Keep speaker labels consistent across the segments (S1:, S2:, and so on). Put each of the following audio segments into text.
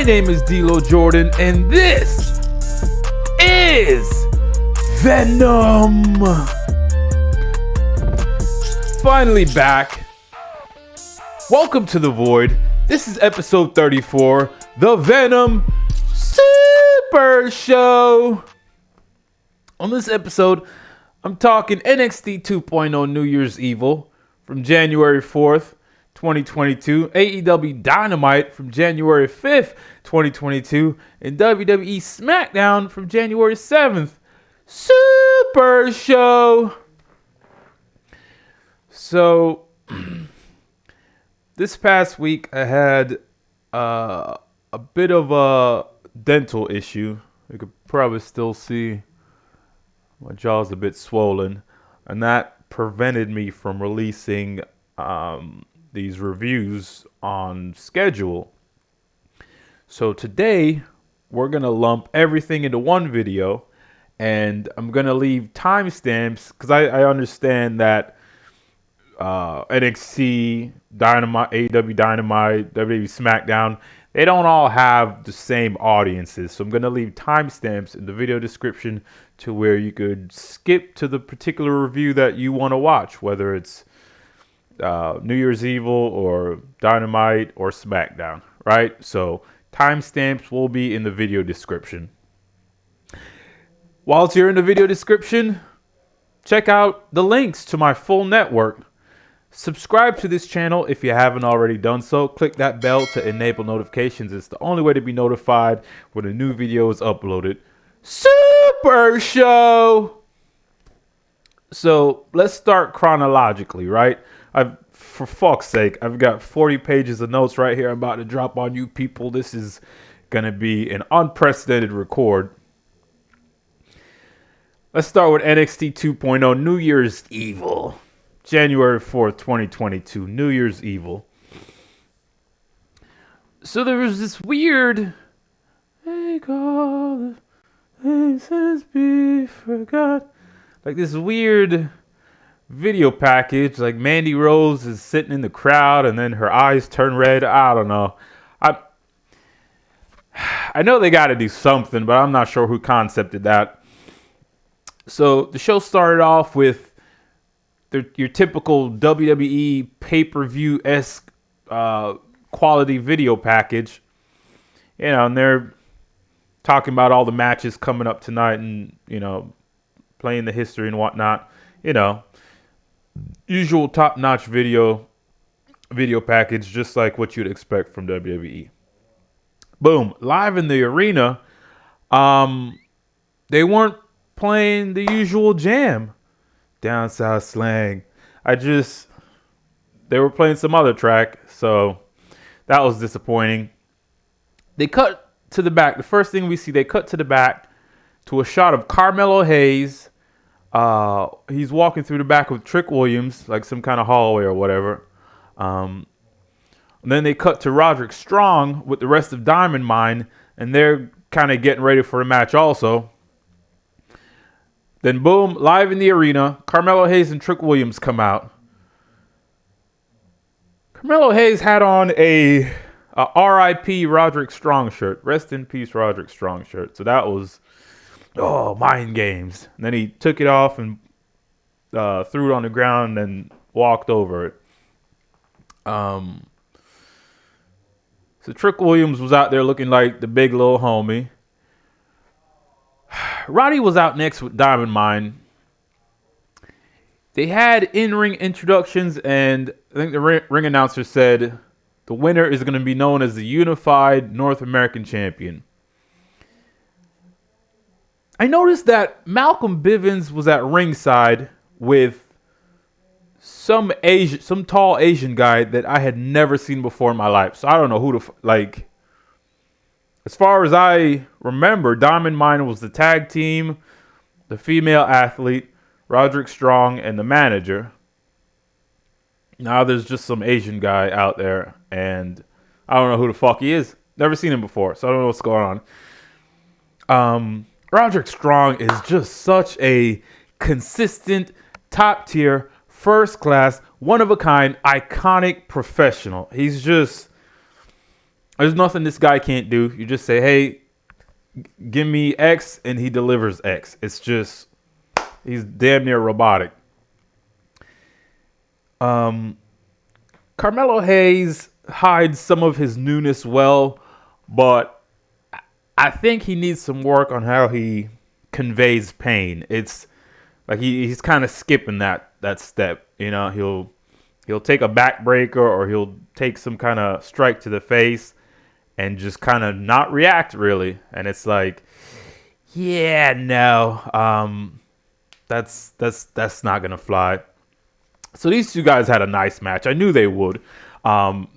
S1: name is D'Lo Jordan, and this is VENUM. Finally back. Welcome to the Void. This is episode 34, the VENUM Super Show. On this episode, I'm talking NXT 2.0 New Year's Evil from January 4th, 2022, AEW Dynamite from January 5th, 2022, and WWE SmackDown from January 7th. Super Show. So, this past week I had a bit of a dental issue. You could probably still see my jaw's a bit swollen, and that prevented me from releasing these reviews on schedule. So today we're gonna lump everything into one video, and I'm gonna leave timestamps because I understand that NXT, Dynamite, AEW Dynamite, WWE SmackDown, they don't all have the same audiences. So I'm gonna leave timestamps in the video description to where you could skip to the particular review that you want to watch, whether it's New Year's Evil or Dynamite or SmackDown, right? So timestamps will be in the video description. Whilst you're in the video description, check out the links to my full network. Subscribe to this channel if you haven't already done so. Click that bell to enable notifications. It's the only way to be notified when a new video is uploaded. Super Show! So let's start chronologically, right? For fuck's sake, I've got 40 pages of notes right here I'm about to drop on you people. This is going to be an unprecedented record. Let's start with NXT 2.0 New Year's Evil. January 4th, 2022. New Year's Evil. So there was this weird... Make all the faces be forgot. Like this weird video package, like Mandy Rose is sitting in the crowd and then her eyes turn red. I don't know. I know they got to do something, but I'm not sure who concepted that. So the show started off with your typical WWE pay-per-view-esque quality video package. You know, and they're talking about all the matches coming up tonight and, you know, playing the history and whatnot. You know, usual top-notch video package, just like what you'd expect from WWE. Boom. Live in the arena, they weren't playing the usual jam. Down South Slang. They were playing some other track, so that was disappointing. They cut to the back. The first thing we see, they cut to the back to a shot of Carmelo Hayes. He's walking through the back with Trick Williams, like some kind of hallway or whatever. And then they cut to Roderick Strong with the rest of Diamond Mine, and they're kind of getting ready for the match also. Then boom, live in the arena, Carmelo Hayes and Trick Williams come out. Carmelo Hayes had on a R.I.P. Roderick Strong shirt. Rest in peace, Roderick Strong shirt. So that was... Oh, mind games. And then he took it off and threw it on the ground and walked over it. So Trick Williams was out there looking like the big little homie. Roddy was out next with Diamond Mine. They had in-ring introductions, and I think the ring announcer said the winner is going to be known as the Unified North American Champion. I noticed that Malcolm Bivens was at ringside with some tall Asian guy that I had never seen before in my life. So I don't know who as far as I remember, Diamond Mine was the tag team, the female athlete, Roderick Strong, and the manager. Now there's just some Asian guy out there, and I don't know who the fuck he is. Never seen him before, so I don't know what's going on. Roderick Strong is just such a consistent, top-tier, first-class, one-of-a-kind, iconic professional. He's just... There's nothing this guy can't do. You just say, hey, give me X, and he delivers X. It's just, he's damn near robotic. Carmelo Hayes hides some of his newness well, but I think he needs some work on how he conveys pain. It's like he's kind of skipping that step. You know, he'll take a backbreaker or he'll take some kind of strike to the face and just kind of not react really. And it's like, yeah, no, that's not gonna fly. So these two guys had a nice match. I knew they would.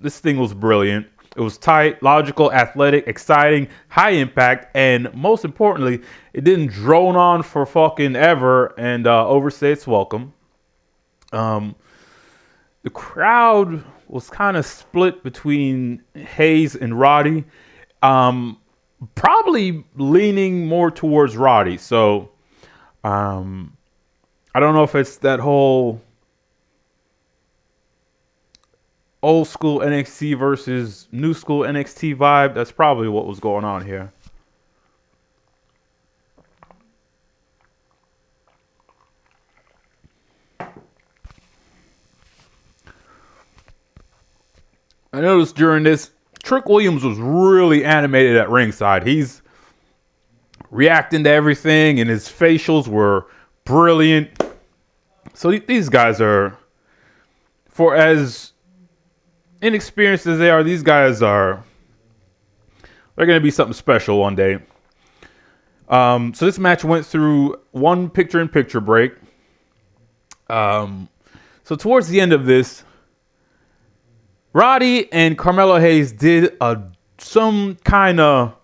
S1: This thing was brilliant. It was tight, logical, athletic, exciting, high impact, and most importantly, it didn't drone on for fucking ever and overstay its welcome. The crowd was kind of split between Hayes and Roddy, probably leaning more towards Roddy. So I don't know if it's that whole old school NXT versus new school NXT vibe. That's probably what was going on here. I noticed during this, Trick Williams was really animated at ringside. He's reacting to everything, and his facials were brilliant. So these guys are, for as inexperienced as they are, they're going to be something special one day. So this match went through one picture-in-picture break. So towards the end of this, Roddy and Carmelo Hayes did some kind of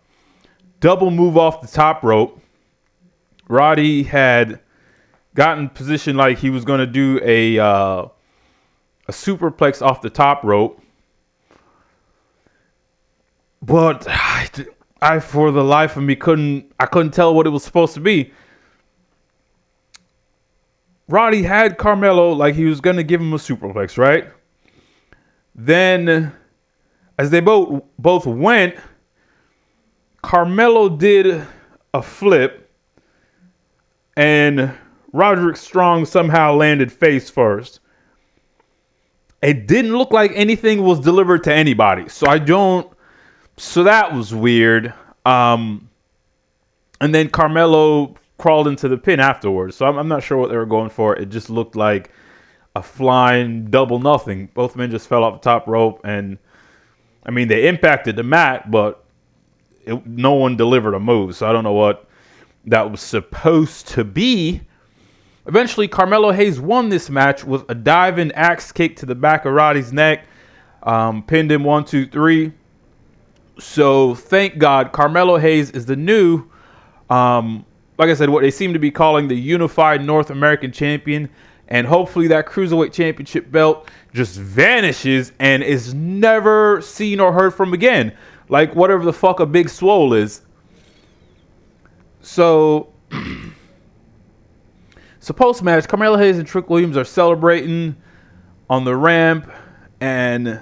S1: double move off the top rope. Roddy had gotten positioned like he was going to do a superplex off the top rope. But I for the life of me, couldn't tell what it was supposed to be. Roddy had Carmelo like he was going to give him a superplex, right? Then, as they both went, Carmelo did a flip, and Roderick Strong somehow landed face first. It didn't look like anything was delivered to anybody, so that was weird. And then Carmelo crawled into the pin afterwards, so I'm not sure what they were going for. It just looked like a flying double nothing. Both men just fell off the top rope, and I mean, they impacted the mat, but no one delivered a move, so I don't know what that was supposed to be. Eventually, Carmelo Hayes won this match with a diving axe kick to the back of Roddy's neck, pinned him 1, 2, 3. So thank God, Carmelo Hayes is the new, like I said, what they seem to be calling the unified North American champion. And hopefully that Cruiserweight Championship belt just vanishes and is never seen or heard from again. Like whatever the fuck a Big Swole is. So post-match, Carmelo Hayes and Trick Williams are celebrating on the ramp. And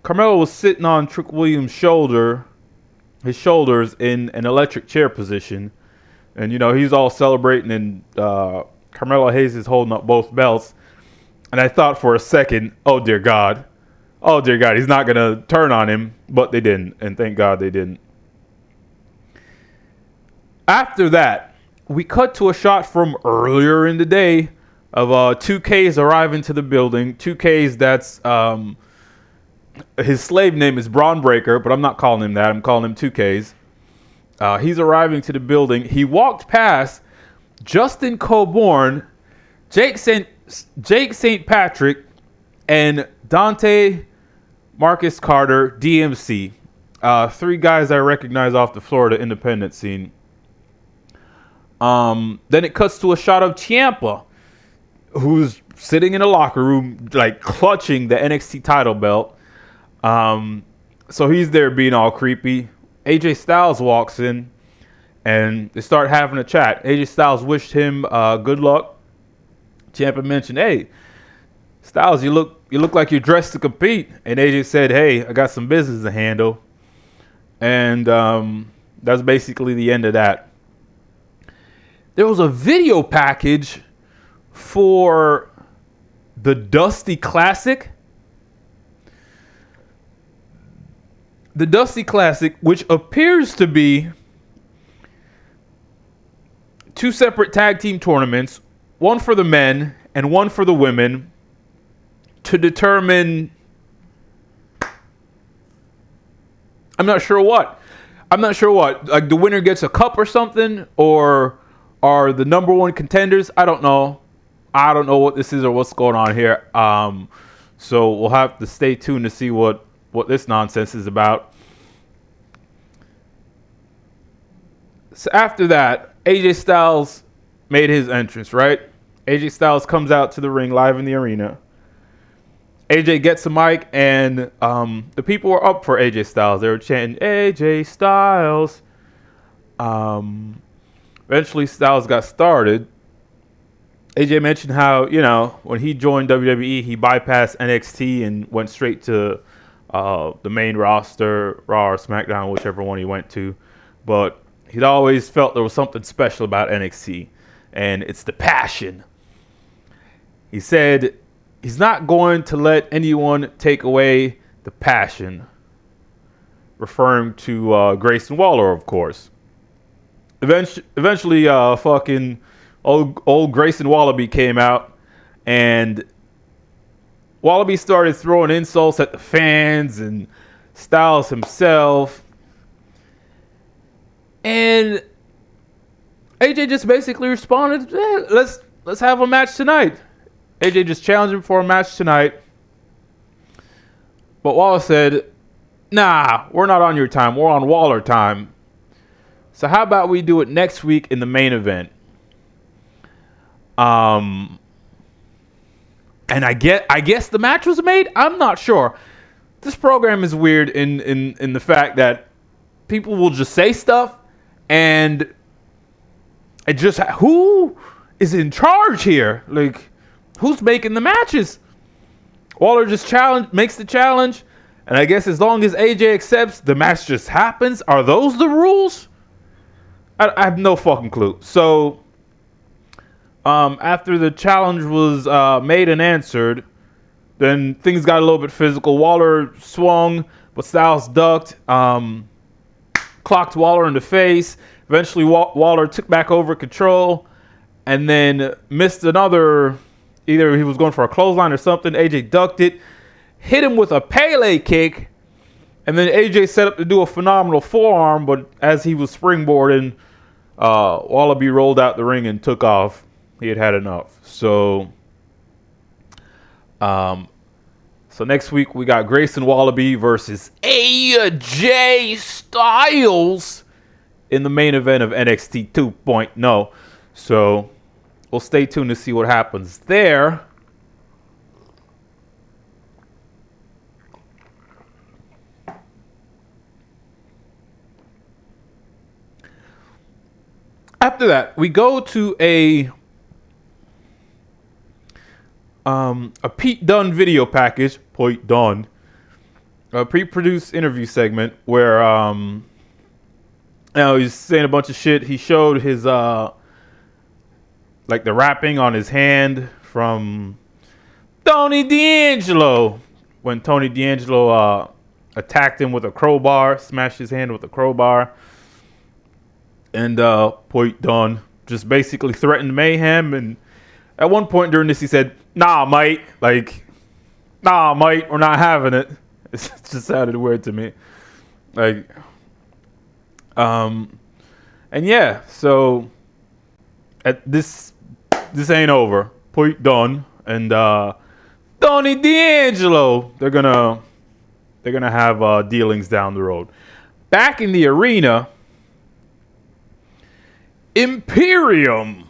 S1: Carmelo was sitting on Trick Williams' his shoulders in an electric chair position. And, you know, he's all celebrating, and Carmelo Hayes is holding up both belts. And I thought for a second, oh, dear God, he's not going to turn on him. But they didn't, and thank God they didn't. After that, we cut to a shot from earlier in the day of 2K's arriving to the building. 2K's, that's, his slave name is Braun Breaker, but I'm not calling him that. I'm calling him 2K's. He's arriving to the building. He walked past Justin Coburn, Jake St. Patrick, and Dante Marcus Carter, DMC. 3 guys I recognize off the Florida independent scene. Then it cuts to a shot of Ciampa, who's sitting in a locker room, like clutching the NXT title belt. So he's there being all creepy. AJ Styles walks in, and they start having a chat. AJ Styles wished him good luck. Ciampa mentioned, hey, Styles, you look like you're dressed to compete. And AJ said, hey, I got some business to handle. And that's basically the end of that. There was a video package for the Dusty Classic. The Dusty Classic, which appears to be 2 separate tag team tournaments, one for the men and one for the women, to determine, I'm not sure what. Like the winner gets a cup or something, or are the number one contenders? I don't know. I don't know what this is or what's going on here. So we'll have to stay tuned to see what this nonsense is about. So after that, AJ Styles made his entrance, right? AJ Styles comes out to the ring live in the arena. AJ gets a mic, and the people were up for AJ Styles. They were chanting, AJ Styles. Eventually, Styles got started. AJ mentioned how, when he joined WWE, he bypassed NXT and went straight to the main roster, Raw or SmackDown, whichever one he went to. But he'd always felt there was something special about NXT, and it's the passion. He said he's not going to let anyone take away the passion, referring to Grayson Waller, of course. Eventually, fucking old Grayson Wallaby came out, and Wallaby started throwing insults at the fans and Styles himself. And AJ just basically responded, let's have a match tonight. AJ just challenged him for a match tonight. But Waller said, nah, we're not on your time. We're on Waller time. So how about we do it next week in the main event? And I guess the match was made. I'm not sure. This program is weird in the fact that people will just say stuff, and it just, who is in charge here? Like, who's making the matches? Waller just makes the challenge, and I guess as long as AJ accepts, the match just happens. Are those the rules? I have no fucking clue. So after the challenge was made and answered, then things got a little bit physical. Waller swung, but Styles ducked, clocked Waller in the face. Eventually, Waller took back over control, and then missed another. Either he was going for a clothesline or something. AJ ducked it, hit him with a Pele kick, and then AJ set up to do a phenomenal forearm, but as he was springboarding, Wallaby rolled out the ring and took off. He had enough. So next week we got Grayson Wallaby versus AJ Styles in the main event of NXT 2.0. So we'll stay tuned to see what happens there. After that, we go to a Pete Dunne video package. Pete Dunne, a pre-produced interview segment where he's saying a bunch of shit. He showed his like the wrapping on his hand from Tony D'Angelo when Tony D'Angelo attacked him with a crowbar, smashed his hand with a crowbar. And Pete Dunne just basically threatened mayhem. And at one point during this, he said, nah, mate, we're not having it. It just sounded weird to me. And yeah, so this ain't over. Pete Dunne and Tony D'Angelo, they're gonna have dealings down the road. Back in the arena, Imperium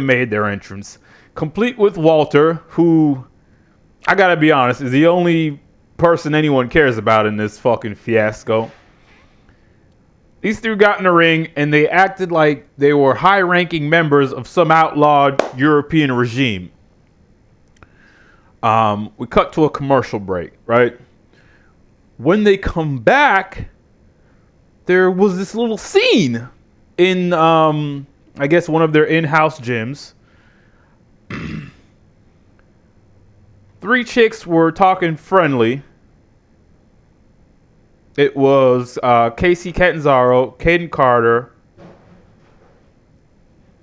S1: made their entrance, complete with Walter, who, I gotta be honest, is the only person anyone cares about in this fucking fiasco. These three got in the ring, and they acted like they were high-ranking members of some outlawed European regime. We cut to a commercial break, right? When they come back, there was this little scene in, I guess, one of their in-house gyms. 3 chicks were talking friendly. It was Casey Catanzaro, Caden Carter,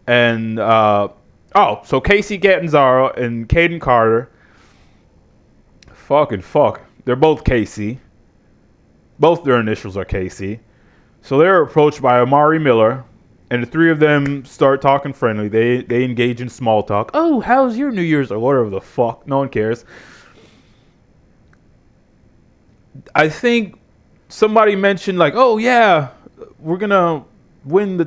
S1: and so Casey Catanzaro and Caden Carter. Fuck. They're both Casey. Both their initials are Casey. So they're approached by Amari Miller, and the 3 of them start talking friendly. They engage in small talk. Oh, how's your New Year's or whatever the fuck? No one cares. I think somebody mentioned like, oh yeah, we're gonna win the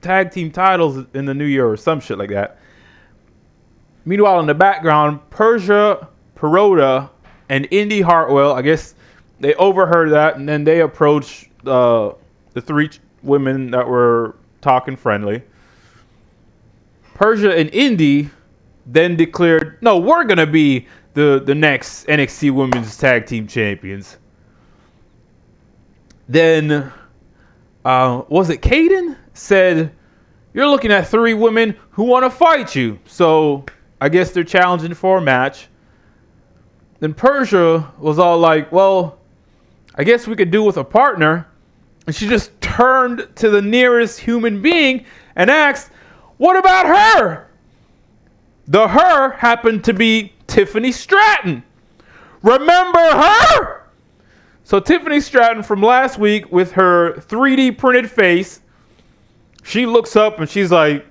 S1: tag team titles in the new year or some shit like that. Meanwhile, in the background, Persia Perota and Indy Hartwell, I guess they overheard that, and then they approached the 3 women that were talking friendly. Persia and Indy then declared, no, we're going to be the next NXT Women's Tag Team Champions. Then, was it Caden? Said, you're looking at 3 women who want to fight you. So, I guess they're challenging for a match. Then Persia was all like, well, I guess we could do with a partner. And she just turned to the nearest human being and asked, what about her? The her happened to be Tiffany Stratton. Remember her? So Tiffany Stratton from last week with her 3D printed face, she looks up and she's like,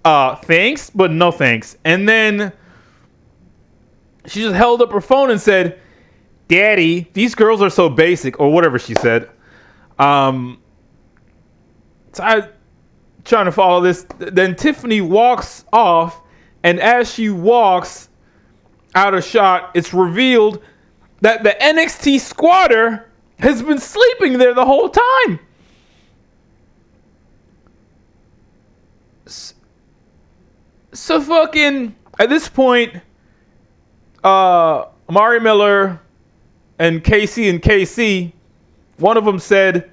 S1: thanks, but no thanks. And then she just held up her phone and said, Daddy, these girls are so basic, or whatever she said. So I trying to follow this. Then Tiffany walks off, and as she walks out of shot, it's revealed that the NXT squatter has been sleeping there the whole time. So fucking at this point, Amari Miller and KC, one of them said,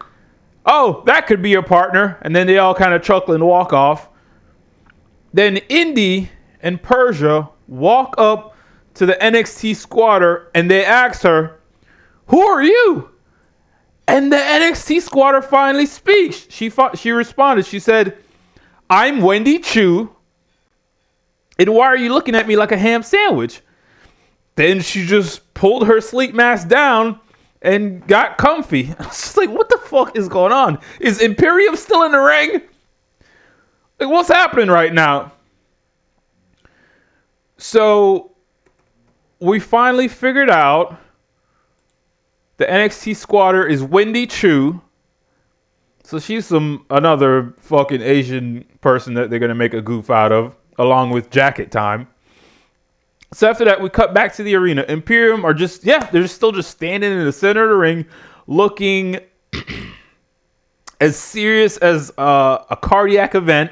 S1: oh, that could be your partner. And then they all kind of chuckle and walk off. Then Indy and Persia walk up to the NXT squatter and they ask her, who are you? And the NXT squatter finally speaks. She responded. She said, I'm Wendy Chu. And why are you looking at me like a ham sandwich? Then she just pulled her sleep mask down and got comfy. I was just like, what the fuck is going on? Is Imperium still in the ring? Like, what's happening right now? So, we finally figured out the NXT squatter is Wendy Chu. So she's another fucking Asian person that they're going to make a goof out of, along with Jacket Time. So after that, we cut back to the arena. Imperium are just, they're still just standing in the center of the ring, looking as serious as a cardiac event.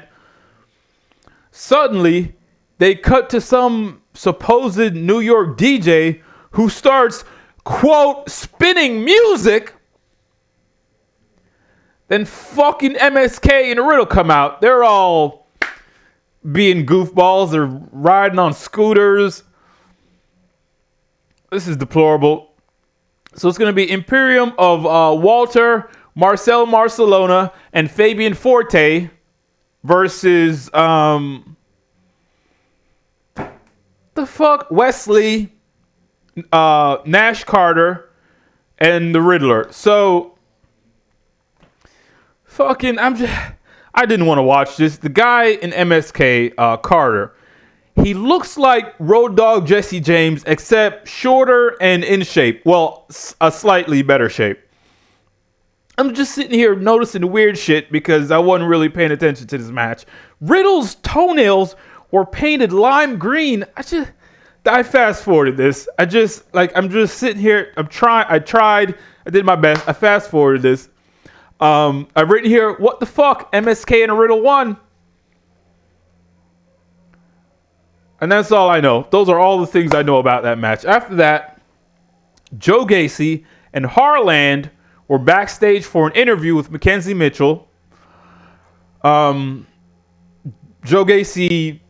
S1: Suddenly, they cut to some supposed New York DJ who starts, quote, spinning music. Then fucking MSK and Riddle come out. They're all being goofballs. They're riding on scooters. This is deplorable. So it's going to be Imperium of Walter, Marcel Barcelona, and Fabian Forte versus Wesley, Nash Carter, and the Riddler. So I didn't want to watch this. The guy in MSK, Carter, he looks like Road Dogg Jesse James, except shorter and in shape. Well, a slightly better shape. I'm just sitting here noticing the weird shit because I wasn't really paying attention to this match. Riddle's toenails were painted lime green. I fast forwarded this. I'm just sitting here. I did my best. I fast forwarded this. I've written here, what the fuck? MSK and Riddle won. And that's all I know. Those are all the things I know about that match. After that, Joe Gacy and Harland were backstage for an interview with Mackenzie Mitchell. Joe Gacy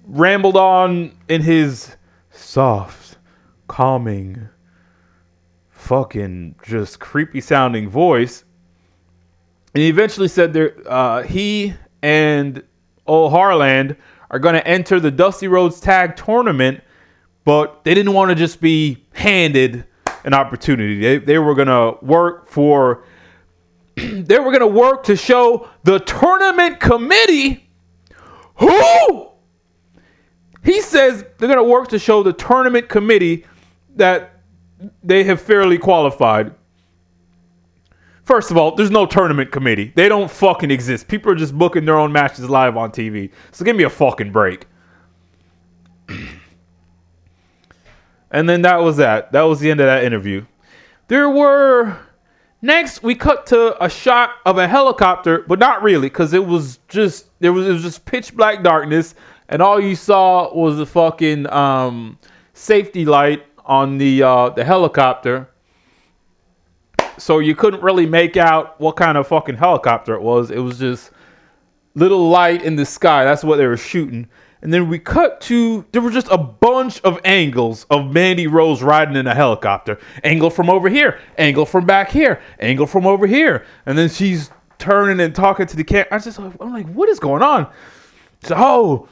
S1: rambled on in his soft, calming, fucking just creepy sounding voice. And he eventually said he and old Harland are going to enter the Dusty Rhodes Tag Tournament, but they didn't want to just be handed an opportunity. They were going to work for... they were going to work to show the tournament committee who... He says they're going to work to show the tournament committee that they have fairly qualified. First of all, there's no tournament committee. They don't fucking exist. People are just booking their own matches live on TV. So give me a fucking break. And then that was that. That was the end of that interview. Next, we cut to a shot of a helicopter, but not really, because it was just pitch black darkness, and all you saw was the fucking safety light on the helicopter. So you couldn't really make out what kind of fucking helicopter it was. It was just little light in the sky. That's what they were shooting. And then we cut to, there were just a bunch of angles of Mandy Rose riding in a helicopter. Angle from over here, angle from back here, angle from over here. And then she's turning and talking to the camera. I'm like, what is going on? So,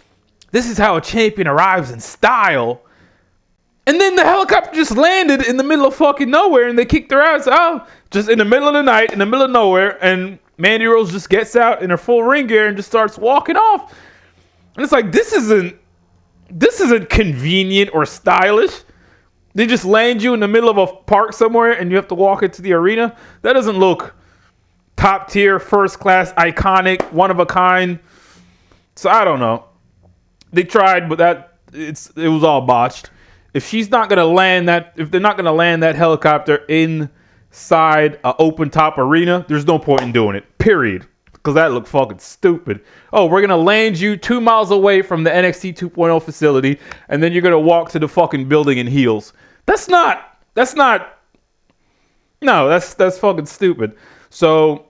S1: this is how a champion arrives in style. And then the helicopter just landed in the middle of fucking nowhere, and they kicked her out. So, just in the middle of the night, in the middle of nowhere, and Mandy Rose just gets out in her full ring gear and just starts walking off. And it's like, this isn't convenient or stylish. They just land you in the middle of a park somewhere, and you have to walk into the arena. That doesn't look top tier, first class, iconic, one of a kind. So I don't know. They tried, but it was all botched. If they're not gonna land that helicopter inside an open top arena, there's no point in doing it. Period. Because that looked fucking stupid. Oh, we're gonna land you 2 miles away from the NXT 2.0 facility, and then you're gonna walk to the fucking building in heels. That's fucking stupid. So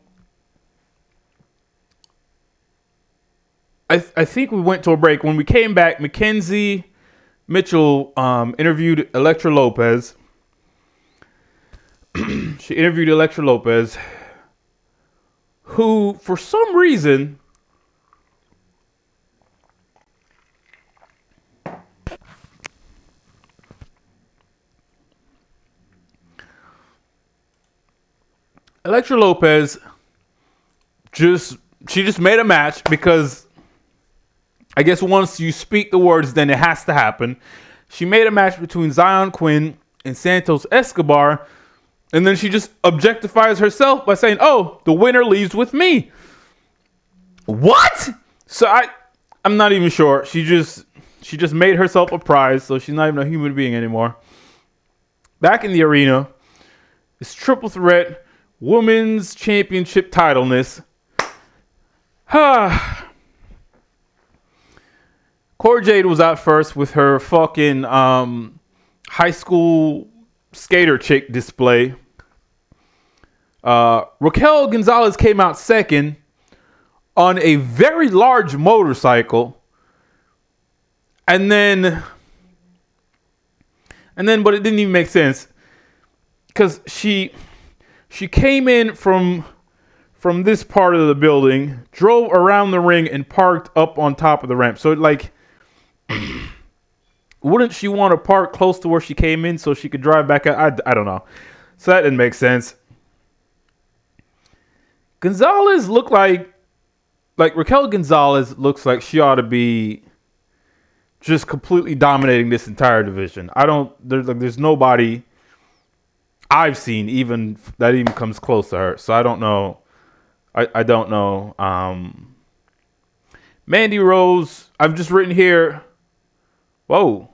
S1: I think we went to a break. When we came back, Mackenzie Mitchell interviewed Elektra Lopez. She interviewed Elektra Lopez, who, for some reason, Elektra Lopez just made a match because I guess once you speak the words, then it has to happen. She made a match between Zion Quinn and Santos Escobar, and then she just objectifies herself by saying, "Oh, the winner leaves with me." What? So I'm not even sure. She just made herself a prize, so she's not even a human being anymore. Back in the arena, it's triple threat women's championship titleness. Cora Jade was out first with her fucking high school skater chick display. Raquel Gonzalez came out second on a very large motorcycle. And then, but it didn't even make sense because she came in from this part of the building, drove around the ring, and parked up on top of the ramp. So like, wouldn't she want to park close to where she came in so she could drive back out? I don't know. So that didn't make sense. Gonzalez looked like Raquel Gonzalez looks like she ought to be just completely dominating this entire division. There's nobody I've seen even that even comes close to her. So I don't know. I don't know. Mandy Rose, I've just written here. Whoa.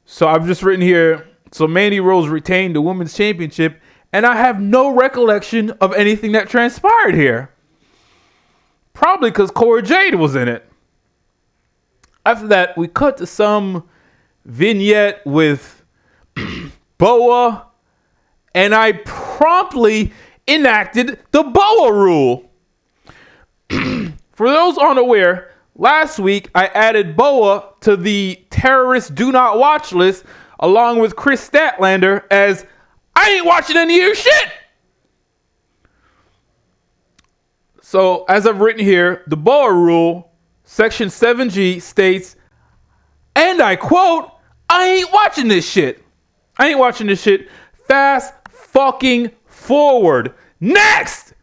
S1: So I've just written here. So Mandy Rose retained the women's championship, and I have no recollection of anything that transpired here. Probably because Cora Jade was in it. After that, we cut to some vignette with Boa, and I promptly enacted the Boa rule. For those unaware, last week I added Boa to the terrorist do not watch list along with Chris Statlander as I ain't watching any of your shit. So as I've written here, the Boa rule, section 7G states, and I quote, I ain't watching this shit. I ain't watching this shit. Fast fucking forward. Next!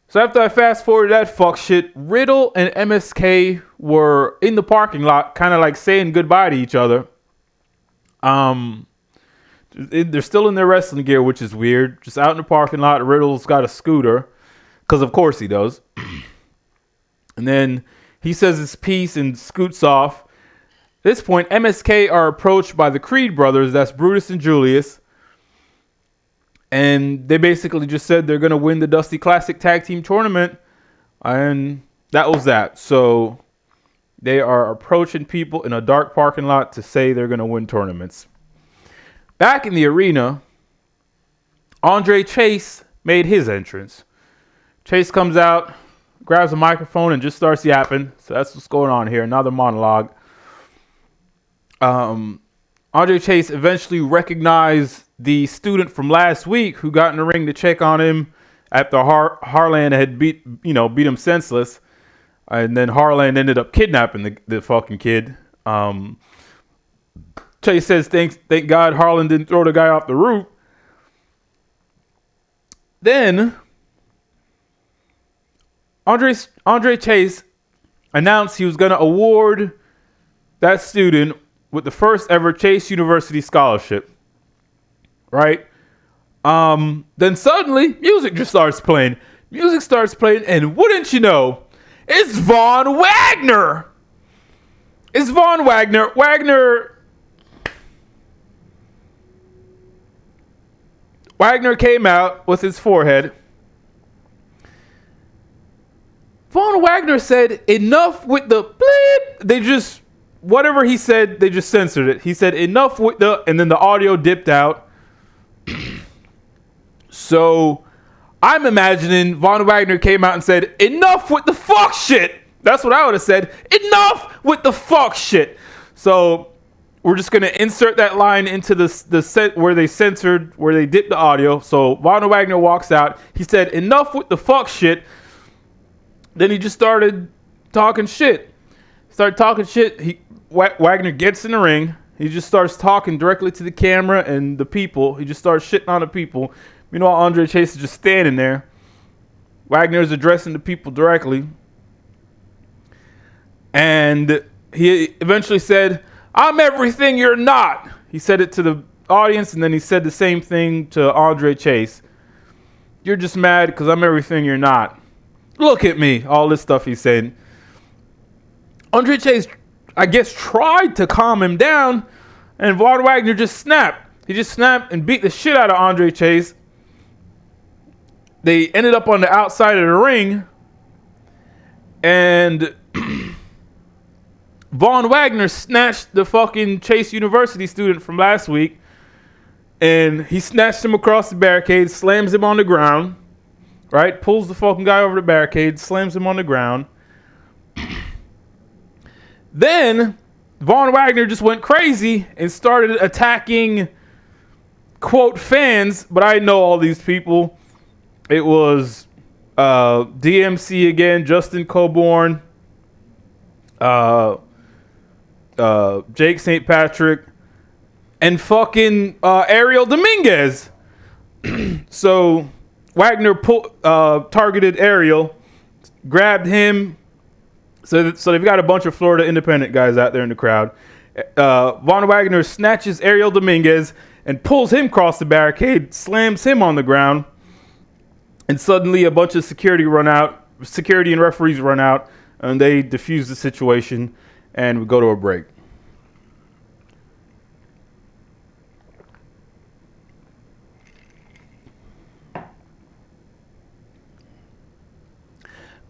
S1: So after I fast forwarded that fuck shit, Riddle and MSK were in the parking lot, kind of like saying goodbye to each other. They're still in their wrestling gear, which is weird. Just out in the parking lot, Riddle's got a scooter, because of course he does. And then he says his piece and scoots off. At this point, MSK are approached by the Creed brothers, that's Brutus and Julius. And they basically just said they're going to win the Dusty Classic Tag Team Tournament. And that was that. So they are approaching people in a dark parking lot to say they're going to win tournaments. Back in the arena, Andre Chase made his entrance. Chase comes out, grabs a microphone, and just starts yapping. So that's what's going on here. Another monologue. Andre Chase eventually recognized the student from last week who got in the ring to check on him after Harland had beat him senseless. And then Harland ended up kidnapping the fucking kid. Chase says, thank God Harland didn't throw the guy off the roof. Then Andre Chase announced he was going to award that student with the first ever Chase University scholarship. Right? Then suddenly, music just starts playing. Music starts playing, and wouldn't you know, it's Von Wagner. It's Von Wagner. Wagner came out with his forehead. Von Wagner said, enough with the bleep. Whatever he said, they just censored it. He said, enough with the, and then the audio dipped out. So I'm imagining Von Wagner came out and said, enough with the fuck shit. That's what I would have said. Enough with the fuck shit. So we're just going to insert that line into the set where they dipped the audio. So Von Wagner walks out. He said, enough with the fuck shit. Then he just started talking shit. Wagner gets in the ring. He just starts talking directly to the camera and the people. He just starts shitting on the people. Meanwhile, Andre Chase is just standing there. Wagner is addressing the people directly. And he eventually said, I'm everything you're not. He said it to the audience, and then he said the same thing to Andre Chase. You're just mad because I'm everything you're not. Look at me. All this stuff he's saying. Andre Chase, I guess, tried to calm him down, and Von Wagner just snapped. He just snapped and beat the shit out of Andre Chase. They ended up on the outside of the ring, and Von Wagner snatched the fucking Chase University student from last week, and he snatched him across the barricade, slams him on the ground, right? Pulls the fucking guy over the barricade, slams him on the ground. Then Von Wagner just went crazy and started attacking, quote, fans, but I know all these people. It was DMC again, Justin Coburn, Jake St. Patrick, and fucking Ariel Dominguez. So Wagner targeted Ariel, grabbed him. So they've got a bunch of Florida independent guys out there in the crowd. Von Wagner snatches Ariel Dominguez and pulls him across the barricade, slams him on the ground. And suddenly a bunch of security and referees run out, and they defuse the situation, and we go to a break.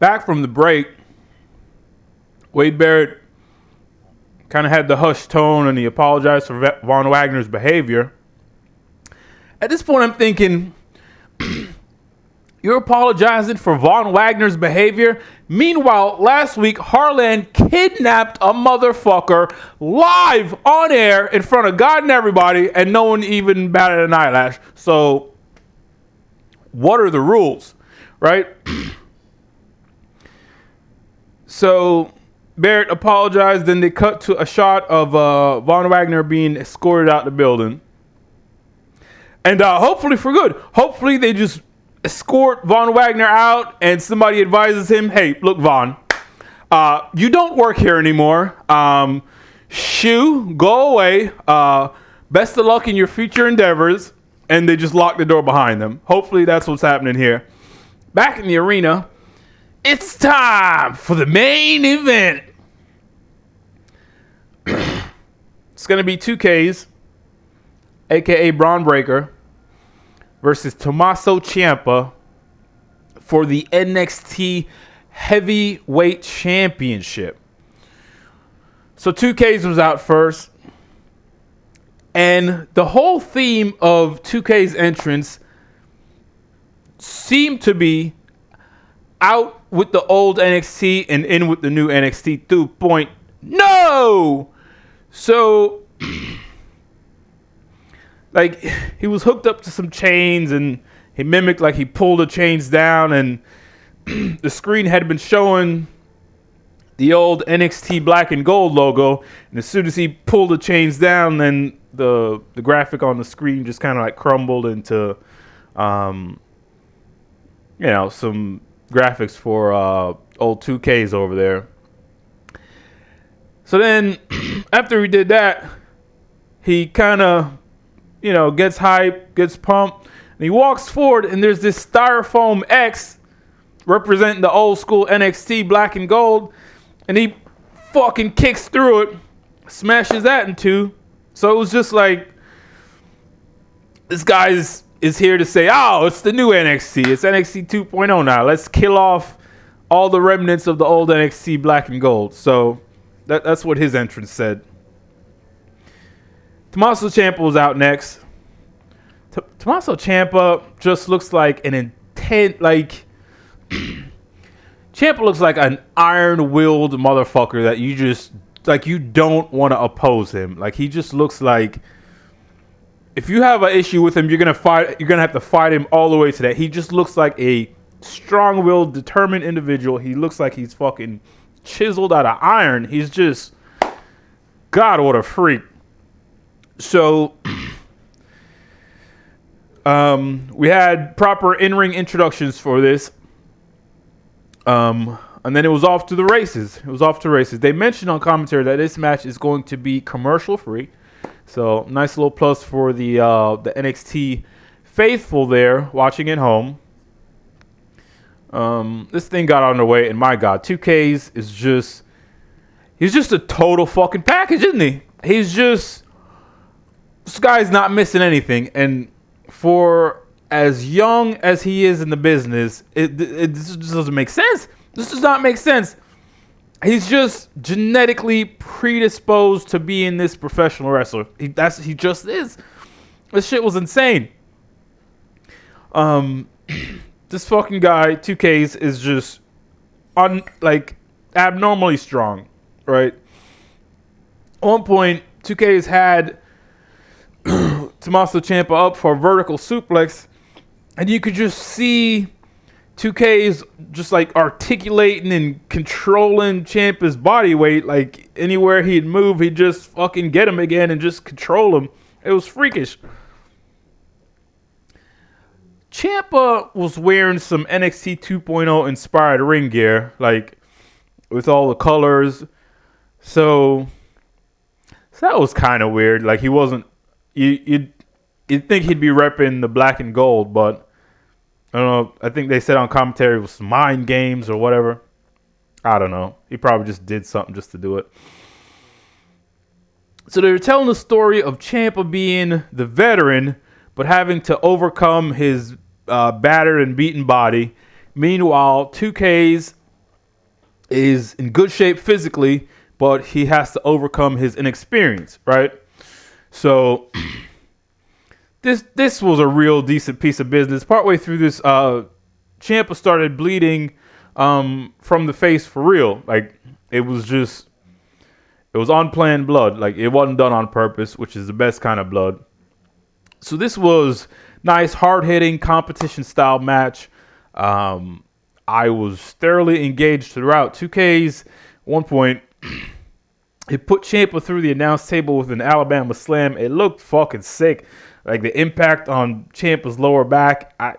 S1: Back from the break, Wade Barrett kind of had the hushed tone and he apologized for Von Wagner's behavior. At this point, I'm thinking, you're apologizing for Von Wagner's behavior? Meanwhile, last week, Harlan kidnapped a motherfucker live on air in front of God and everybody, and no one even batted an eyelash. So, what are the rules, right? So, Barrett apologized, then they cut to a shot of Von Wagner being escorted out the building. And hopefully for good. Hopefully they just escort Von Wagner out and somebody advises him, hey, look, Von, you don't work here anymore. Shoo, go away. Best of luck in your future endeavors. And they just lock the door behind them. Hopefully that's what's happening here. Back in the arena, it's time for the main event. It's going to be 2Ks, a.k.a. Braun Breaker, versus Tommaso Ciampa for the NXT Heavyweight Championship. So 2Ks was out first. And the whole theme of 2K's entrance seemed to be out with the old NXT and in with the new NXT 2.0. No! So, like, he was hooked up to some chains and he mimicked, like, he pulled the chains down and the screen had been showing the old NXT black and gold logo. And as soon as he pulled the chains down, then the graphic on the screen just kind of like crumbled into, some graphics for old 2Ks over there. So then, after he did that, he kind of, gets hyped, gets pumped, and he walks forward, and there's this styrofoam X representing the old school NXT black and gold, and he fucking kicks through it, smashes that in two. So it was just like, this guy is here to say, oh, it's the new NXT. It's NXT 2.0 now. Let's kill off all the remnants of the old NXT black and gold. So that's what his entrance said. Tommaso Ciampa was out next. Tommaso Ciampa just looks like an intent, like... Ciampa looks like an iron-willed motherfucker that you just... Like, you don't want to oppose him. Like, he just looks like... If you have an issue with him, you're gonna have to fight him all the way to that. He just looks like a strong-willed, determined individual. He looks like he's fucking chiseled out of iron. He's just... God, what a freak. So... we had proper in-ring introductions for this. And then it was off to the races. They mentioned on commentary that this match is going to be commercial-free. So, nice little plus for the NXT faithful there watching at home. This thing got underway, and my God, 2Ks is just... He's just a total fucking package, isn't he? This guy's not missing anything. And for as young as he is in the business, it just doesn't make sense. This does not make sense. He's just genetically predisposed to being this professional wrestler. He just is. This shit was insane. This fucking guy, 2Ks, is just abnormally strong, right? At one point, 2Ks had Tommaso Ciampa up for a vertical suplex, and you could just see 2K's just like articulating and controlling Ciampa's body weight. Like anywhere he'd move, he'd just fucking get him again and just control him. It was freakish. Ciampa was wearing some NXT 2.0 inspired ring gear, like with all the colors. So that was kind of weird. Like he wasn't. You'd think he'd be repping the black and gold, but I don't know. I think they said on commentary it was mind games or whatever. I don't know. He probably just did something just to do it. So they were telling the story of Ciampa being the veteran, but having to overcome his battered and beaten body. Meanwhile, 2Ks is in good shape physically, but he has to overcome his inexperience, right? So this was a real decent piece of business. Partway through this, Ciampa started bleeding from the face for real. Like, it was unplanned blood. Like, it wasn't done on purpose, which is the best kind of blood. So this was nice, hard-hitting, competition-style match. I was thoroughly engaged throughout. 2K's, at one point, he put Ciampa through the announce table with an Alabama slam. It looked fucking sick. Like, the impact on Ciampa's lower back, I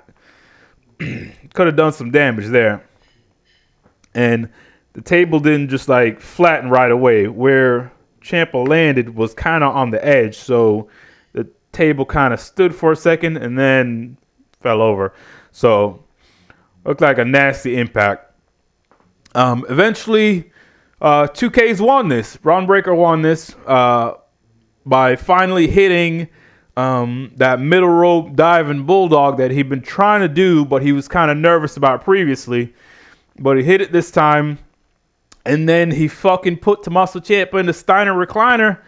S1: could have done some damage there. And the table didn't just, like, flatten right away. Where Ciampa landed was kind of on the edge, so the table kind of stood for a second and then fell over. So, looked like a nasty impact. Eventually, 2K's won this. Braun Breaker won this by finally hitting that middle rope diving bulldog that he'd been trying to do, but he was kind of nervous about previously. But he hit it this time, and then he fucking put Tommaso Ciampa in the Steiner recliner,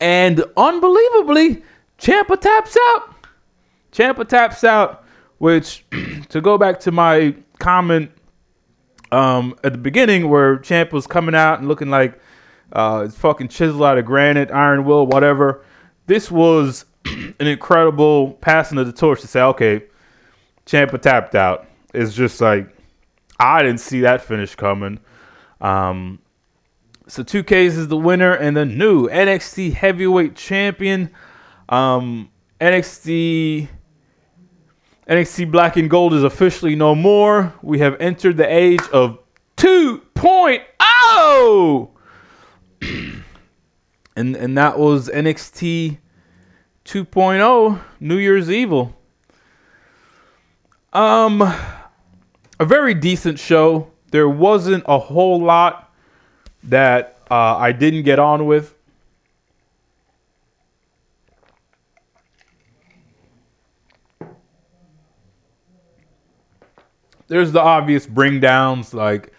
S1: and unbelievably, Ciampa taps out. Ciampa taps out, which, to go back to my comment at the beginning where Ciampa was coming out and looking like it's fucking chiseled out of granite, iron will, whatever. This was an incredible passing of the torch to say, okay, Ciampa tapped out. It's just like, I didn't see that finish coming. So 2K's is the winner and the new NXT heavyweight champion. NXT Black and Gold is officially no more. We have entered the age of 2.0. and that was NXT 2.0 New Year's Evil. A very decent show. There wasn't a whole lot that I didn't get on with. There's the obvious bring downs like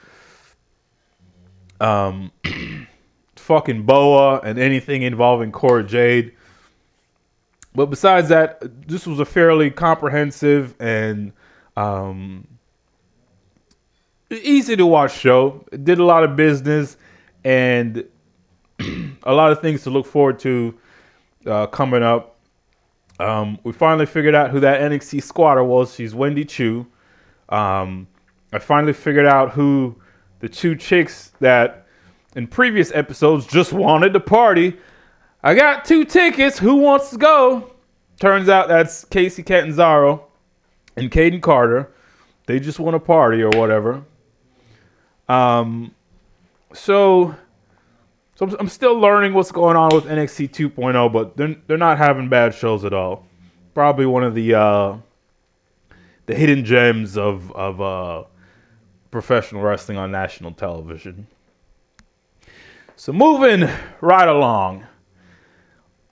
S1: fucking Boa and anything involving Cora Jade. But besides that, this was a fairly comprehensive and easy to watch show. It did a lot of business and a lot of things to look forward to coming up. We finally figured out who that NXT squatter was. She's Wendy Chu. I finally figured out who the two chicks that in previous episodes just wanted to party. I got 2 tickets. Who wants to go? Turns out that's Casey Catanzaro and Caden Carter. They just want to party or whatever. So I'm still learning what's going on with NXT 2.0, but they're not having bad shows at all. Probably one of the hidden gems of professional wrestling on national television. So moving right along.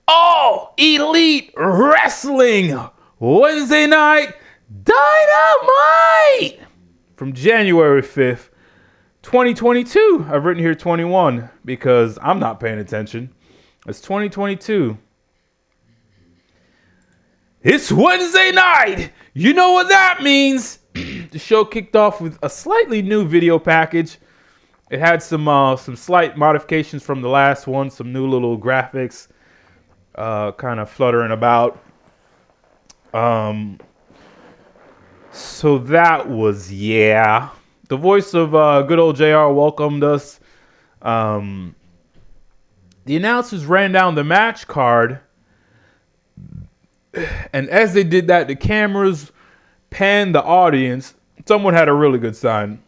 S1: All Elite Wrestling Wednesday Night Dynamite from January 5th, 2022. I've written here 21 because I'm not paying attention. It's 2022. It's Wednesday night. You know what that means. The show kicked off with a slightly new video package. It had some slight modifications from the last one, some new little graphics kind of fluttering about. So that was, yeah. The voice of good old JR welcomed us. The announcers ran down the match card. And as they did that, the cameras panned the audience. Someone had a really good sign.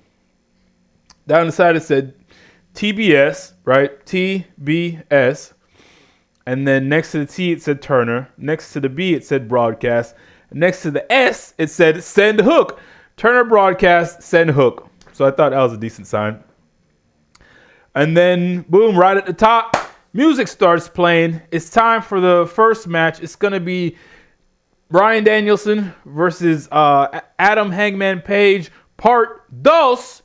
S1: Down the side it said TBS, right? TBS. And then next to the T it said Turner. Next to the B it said Broadcast. Next to the S it said Send Hook. Turner Broadcast, Send Hook. So I thought that was a decent sign. And then, boom, right at the top, music starts playing. It's time for the first match. It's going to be Bryan Danielson versus Adam Hangman Page, part dos.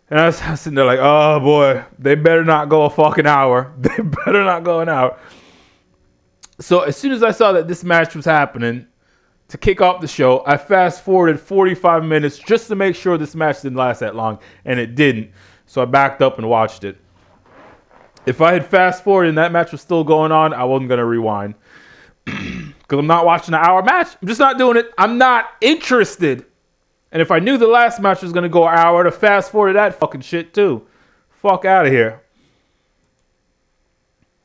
S1: And I was sitting there like, oh boy, they better not go a fucking hour. They better not go an hour. So as soon as I saw that this match was happening to kick off the show, I fast forwarded 45 minutes just to make sure this match didn't last that long, and it didn't. So I backed up and watched it. If I had fast forwarded and that match was still going on, I wasn't going to rewind. Because I'm not watching an hour match. I'm just not doing it. I'm not interested. And if I knew the last match was going to go an hour, to fast forward that fucking shit too. Fuck out of here.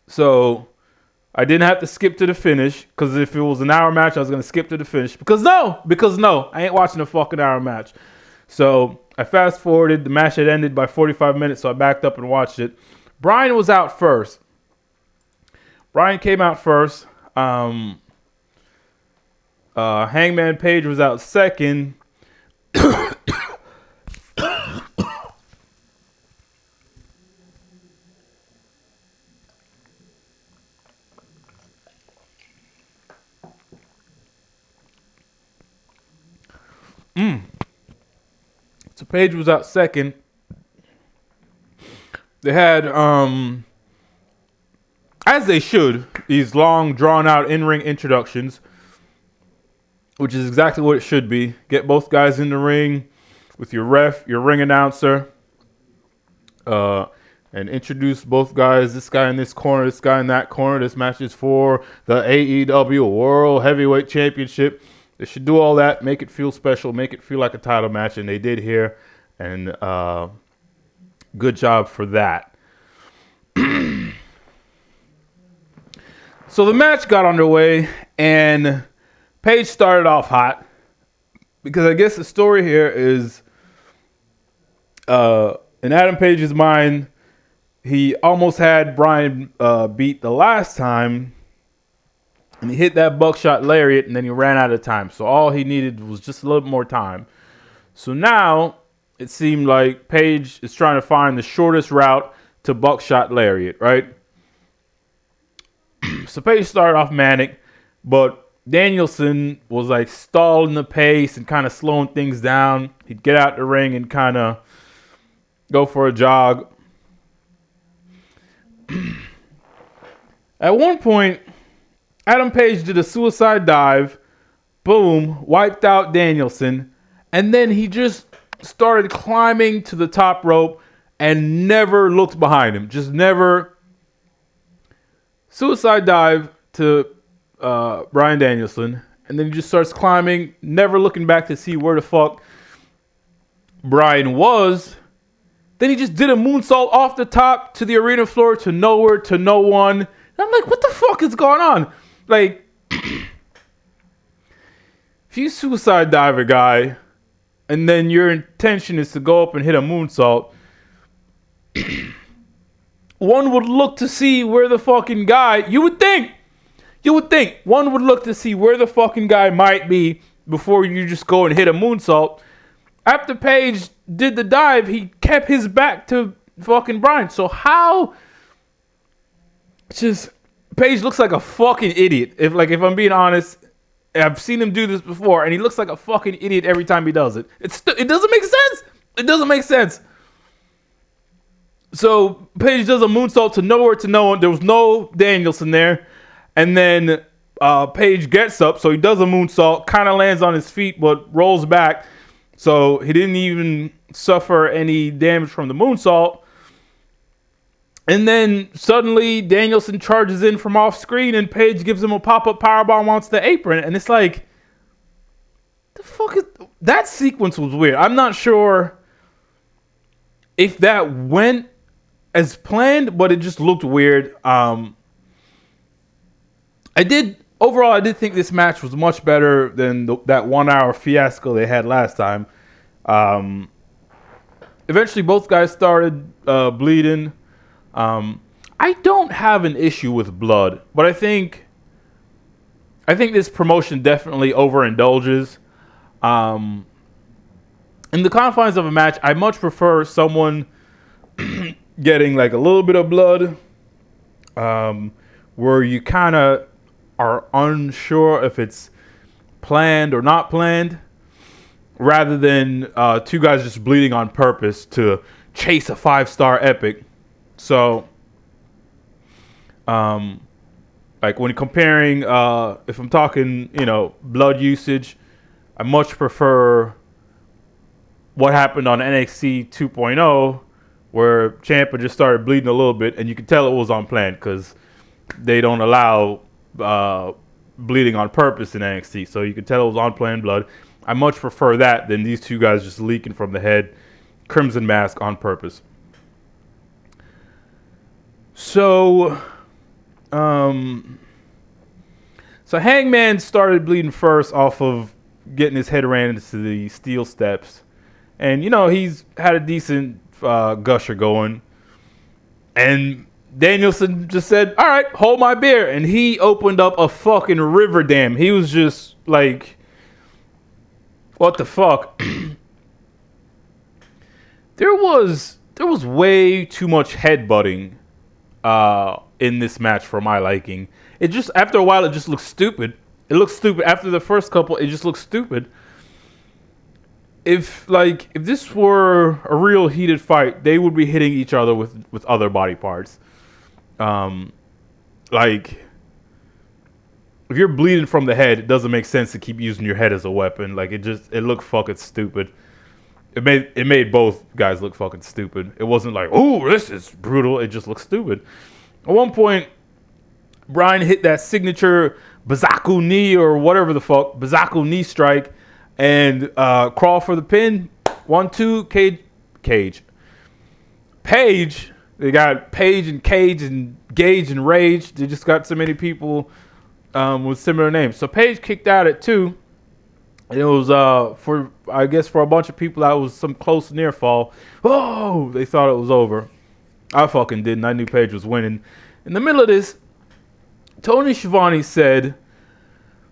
S1: So I didn't have to skip to the finish, because if it was an hour match, I was going to skip to the finish. Because no, I ain't watching a fucking hour match. So I fast forwarded. The match had ended by 45 minutes, so I backed up and watched it. Brian was out first. Brian came out first. Hangman Page was out second. So Page was out second. They had, as they should, these long, drawn-out in-ring introductions, which is exactly what it should be. Get both guys in the ring with your ref, your ring announcer, and introduce both guys. This guy in this corner, this guy in that corner. This match is for the AEW World Heavyweight Championship. They should do all that, make it feel special, make it feel like a title match, and they did here. And good job for that. So the match got underway, and Page started off hot, because I guess the story here is, in Adam Page's mind, he almost had Brian beat the last time, and he hit that buckshot lariat, and then he ran out of time. So all he needed was just a little more time. So now it seemed like Page is trying to find the shortest route to buckshot lariat, right? So Page started off manic, but Danielson was like stalling the pace and kind of slowing things down. He'd get out the ring and kind of go for a jog. At one point, Adam Page did a suicide dive, boom, wiped out Danielson, and then he just started climbing to the top rope and never looked behind him. Just never. Suicide dive to Bryan Danielson, and then he just starts climbing, never looking back to see where the fuck Bryan was. Then he just did a moonsault off the top to the arena floor to nowhere, to no one. And I'm like, what the fuck is going on? Like, if you suicide dive a guy, and then your intention is to go up and hit a moonsault, one would look to see where the fucking guy, you would think one would look to see where the fucking guy might be before you just go and hit a moonsault. After Page did the dive, he kept his back to fucking Bryan. So how, just, Page looks like a fucking idiot. If I'm being honest, I've seen him do this before, and he looks like a fucking idiot every time he does it. It doesn't make sense. It doesn't make sense. So Page does a moonsault to nowhere, to no one. There was no Danielson there. And then Page gets up, so he does a moonsault, kind of lands on his feet, but rolls back. So he didn't even suffer any damage from the moonsault. And then suddenly Danielson charges in from off screen, and Page gives him a pop-up powerbomb onto the apron. And it's like, the fuck is... That sequence was weird. I'm not sure if that went as planned, but it just looked weird. I did think this match was much better than that 1 hour fiasco they had last time. Eventually both guys started bleeding. I don't have an issue with blood, but I think this promotion definitely overindulges. In the confines of a match, I much prefer someone getting like a little bit of blood, where you kind of are unsure if it's planned or not planned, rather than two guys just bleeding on purpose to chase a 5-star epic. So, like when comparing, if I'm talking, blood usage, I much prefer what happened on NXT 2.0, where Ciampa just started bleeding a little bit, and you could tell it was unplanned because they don't allow bleeding on purpose in NXT. So you could tell it was unplanned blood. I much prefer that than these two guys just leaking from the head, Crimson Mask on purpose. So, Hangman started bleeding first off of getting his head ran into the steel steps. And, he's had a decent gusher going. And Danielson just said, all right, hold my beer. And he opened up a fucking river dam. He was just like, what the fuck? There was way too much headbutting in this match for my liking. It just, after a while, it just looked stupid. It looked stupid. After the first couple, it just looked stupid. If this were a real heated fight, they would be hitting each other with other body parts. If you're bleeding from the head, it doesn't make sense to keep using your head as a weapon. It looked fucking stupid. It made both guys look fucking stupid. It wasn't like, oh, this is brutal. It just looked stupid. At one point, Bryan hit that signature Bazaku knee or whatever the fuck, Bazaku knee strike, and crawl for the pin. 1-2, Cage. Page. They got Page and Cage and Gage and Rage. They just got so many people with similar names. So Page kicked out at 2. It was for a bunch of people that was some close near fall. Oh, they thought it was over. I fucking didn't. I knew Page was winning. In the middle of this, Tony Schiavone said,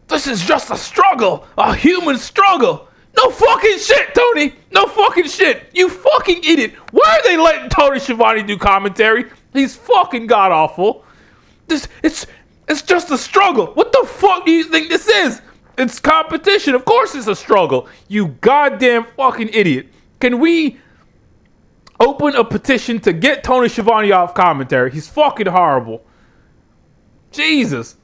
S1: "This is just a struggle, a human struggle." No fucking shit, Tony. No fucking shit. You fucking idiot. Why are they letting Tony Schiavone do commentary? He's fucking god awful. It's just a struggle. What the fuck do you think this is? It's competition. Of course it's a struggle. You goddamn fucking idiot. Can we open a petition to get Tony Schiavone off commentary? He's fucking horrible. Jesus.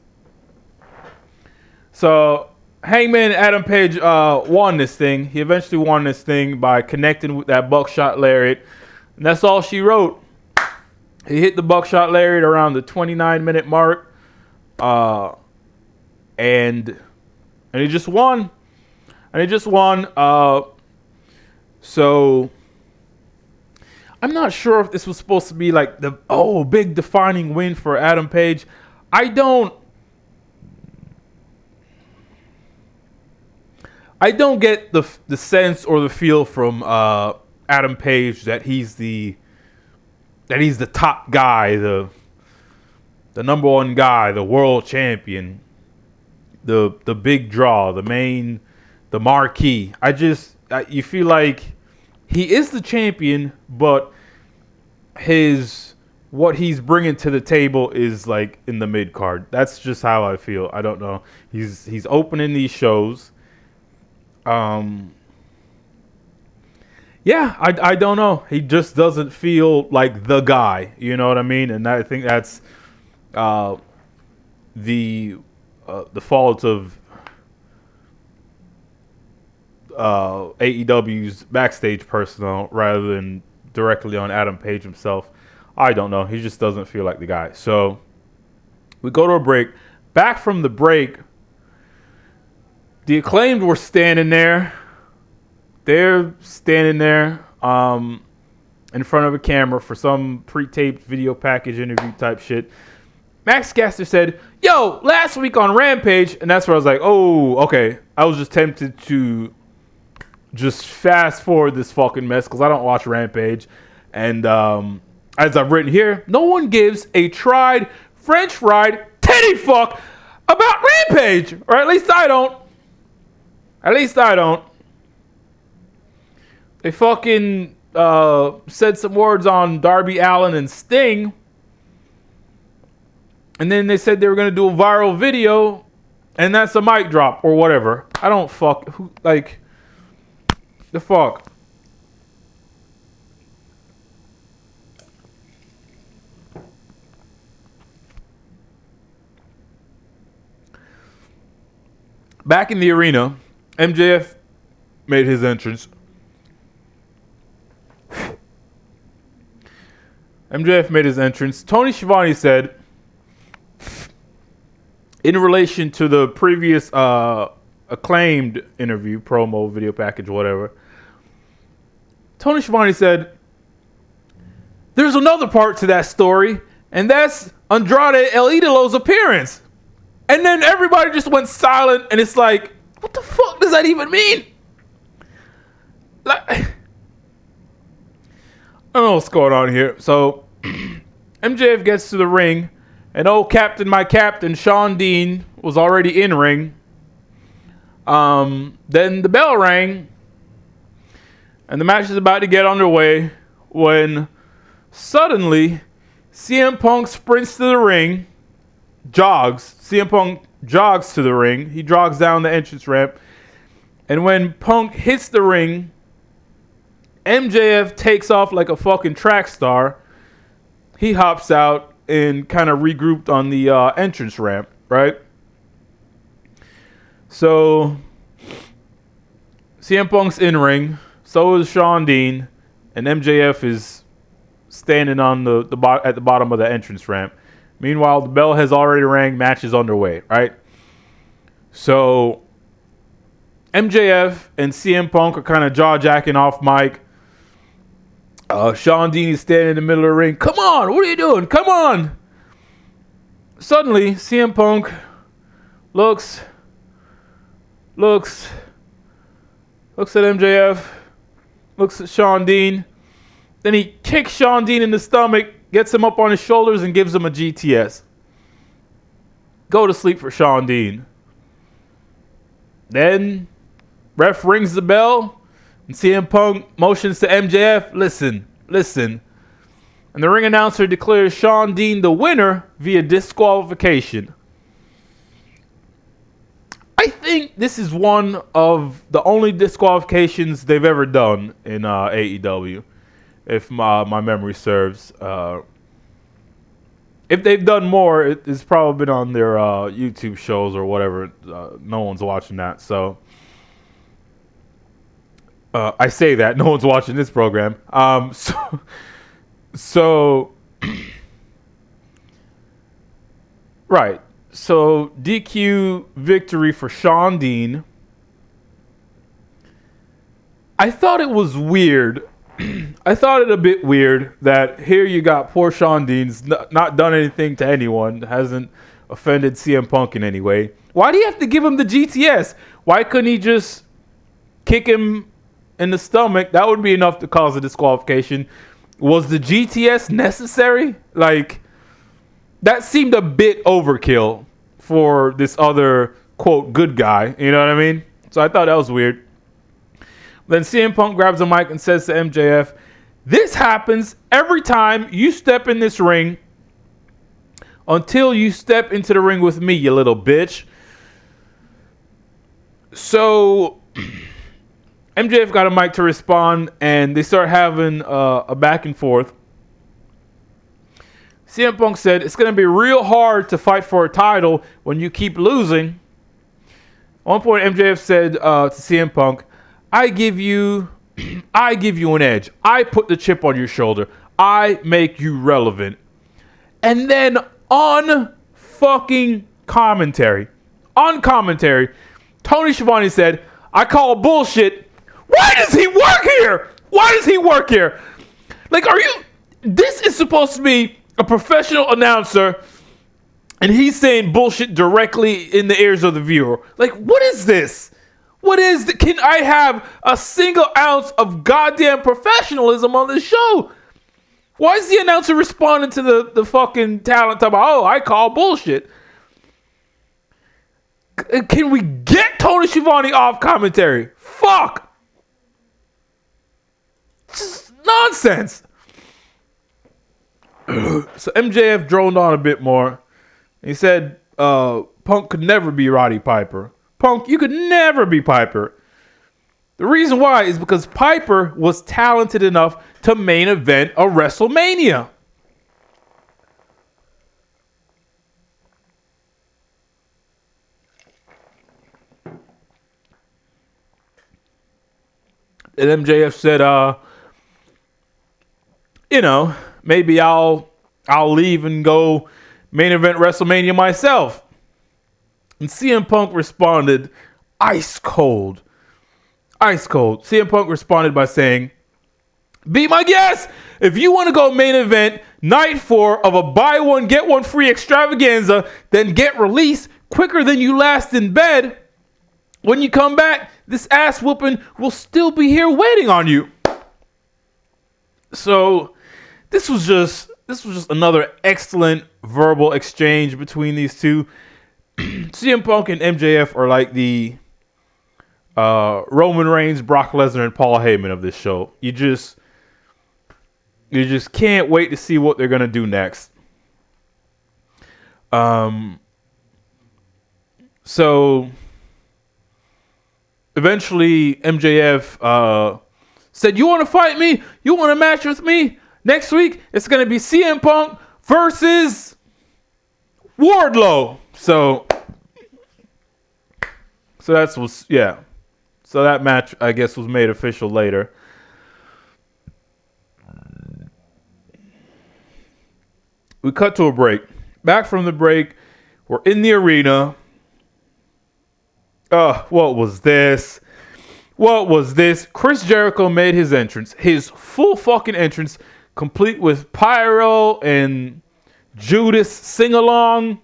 S1: So Hangman and Adam Page won this thing. He eventually won this thing by connecting with that buckshot lariat. And that's all she wrote. He hit the buckshot lariat around the 29-minute mark. And he just won. So I'm not sure if this was supposed to be like the big defining win for Adam Page. I don't get the sense or the feel from Adam Page that he's the top guy, the number one guy, the world champion, the big draw, the marquee. You feel like he is the champion, but what he's bringing to the table is like in the mid card. That's just how I feel. I don't know. He's opening these shows. I don't know. He just doesn't feel like the guy. You know what I mean? And I think that's the fault of AEW's backstage personnel rather than directly on Adam Page himself. I don't know. He just doesn't feel like the guy. So we go to a break. Back from the break, the Acclaimed were standing there. They're standing there in front of a camera for some pre-taped video package interview type shit. Max Caster said, "Yo, last week on Rampage," and that's where I was like, oh, okay. I was just tempted to just fast forward this fucking mess because I don't watch Rampage. And as I've written here, no one gives a tried French fried titty fuck about Rampage. Or at least I don't. They fucking said some words on Darby Allin and Sting. And then they said they were going to do a viral video. And that's a mic drop or whatever. I don't the fuck. Back in the arena, MJF made his entrance. Tony Schiavone said, in relation to the previous acclaimed interview, promo, video package, whatever, Tony Schiavone said, there's another part to that story, and that's Andrade El Idolo's appearance. And then everybody just went silent, and it's like, what the fuck does that even mean? Like, I don't know what's going on here. So, MJF gets to the ring, and my captain, Sean Dean, was already in ring. Then the bell rang, and the match is about to get underway when suddenly CM Punk sprints to the ring, CM Punk jogs to the ring. He jogs down the entrance ramp, and when Punk hits the ring, MJF takes off like a fucking track star. He hops out and kind of regrouped on the entrance ramp, right? So CM Punk's in ring, so is Sean Dean, and MJF is standing on at the bottom of the entrance ramp. Meanwhile, the bell has already rang, match is underway, right? So MJF and CM Punk are kind of jaw-jacking off mic. Sean Dean is standing in the middle of the ring. Come on, what are you doing? Come on. Suddenly, CM Punk looks at MJF, looks at Sean Dean. Then he kicks Sean Dean in the stomach, gets him up on his shoulders, and gives him a GTS. Go to sleep for Sean Dean. Then, ref rings the bell, and CM Punk motions to MJF, listen. And the ring announcer declares Sean Dean the winner via disqualification. I think this is one of the only disqualifications they've ever done in AEW, if my memory serves. If they've done more, it's probably been on their YouTube shows or whatever. No one's watching that, so I say that no one's watching this program. So right. So DQ victory for Sean Dean. I thought it was weird. I thought it a bit weird that here you got poor Sean Dean's not done anything to anyone, hasn't offended CM Punk in any way. Why do you have to give him the GTS? Why couldn't he just kick him in the stomach? That would be enough to cause a disqualification. Was the GTS necessary? Like, that seemed a bit overkill for this other, quote, good guy. You know what I mean? So I thought that was weird. Then CM Punk grabs a mic and says to MJF, this happens every time you step in this ring until you step into the ring with me, you little bitch. So MJF got a mic to respond, and they start having a back and forth. CM Punk said, it's going to be real hard to fight for a title when you keep losing. At one point, MJF said to CM Punk, I give you an edge. I put the chip on your shoulder. I make you relevant. And then on commentary, Tony Schiavone said, I call bullshit. Why does he work here? Like, this is supposed to be a professional announcer, and he's saying bullshit directly in the ears of the viewer. Like, what is this? Can I have a single ounce of goddamn professionalism on this show? Why is the announcer responding to the fucking talent talking about, I call bullshit? Can we get Tony Schiavone off commentary? Fuck. Just nonsense. So MJF droned on a bit more. He said, Punk could never be Roddy Piper. Punk, you could never be Piper. The reason why is because Piper was talented enough to main event a WrestleMania. And MJF said, maybe I'll leave and go main event WrestleMania myself. And CM Punk responded ice cold. Ice cold. CM Punk responded by saying, be my guest. If you want to go main event night 4 of a buy one, get one free extravaganza, then get released quicker than you last in bed. When you come back, this ass whooping will still be here waiting on you. So this was just another excellent verbal exchange between these two. CM Punk and MJF are like the Roman Reigns, Brock Lesnar, and Paul Heyman of this show. You just can't wait to see what they're gonna do next. So eventually MJF said, you want to fight me? You want to match with me? Next week, it's going to be CM Punk versus Wardlow. So that match, I guess, was made official later. We cut to a break. Back from the break, we're in the arena. What was this? What was this? Chris Jericho made his entrance. His full fucking entrance, complete with pyro and Judas sing-along.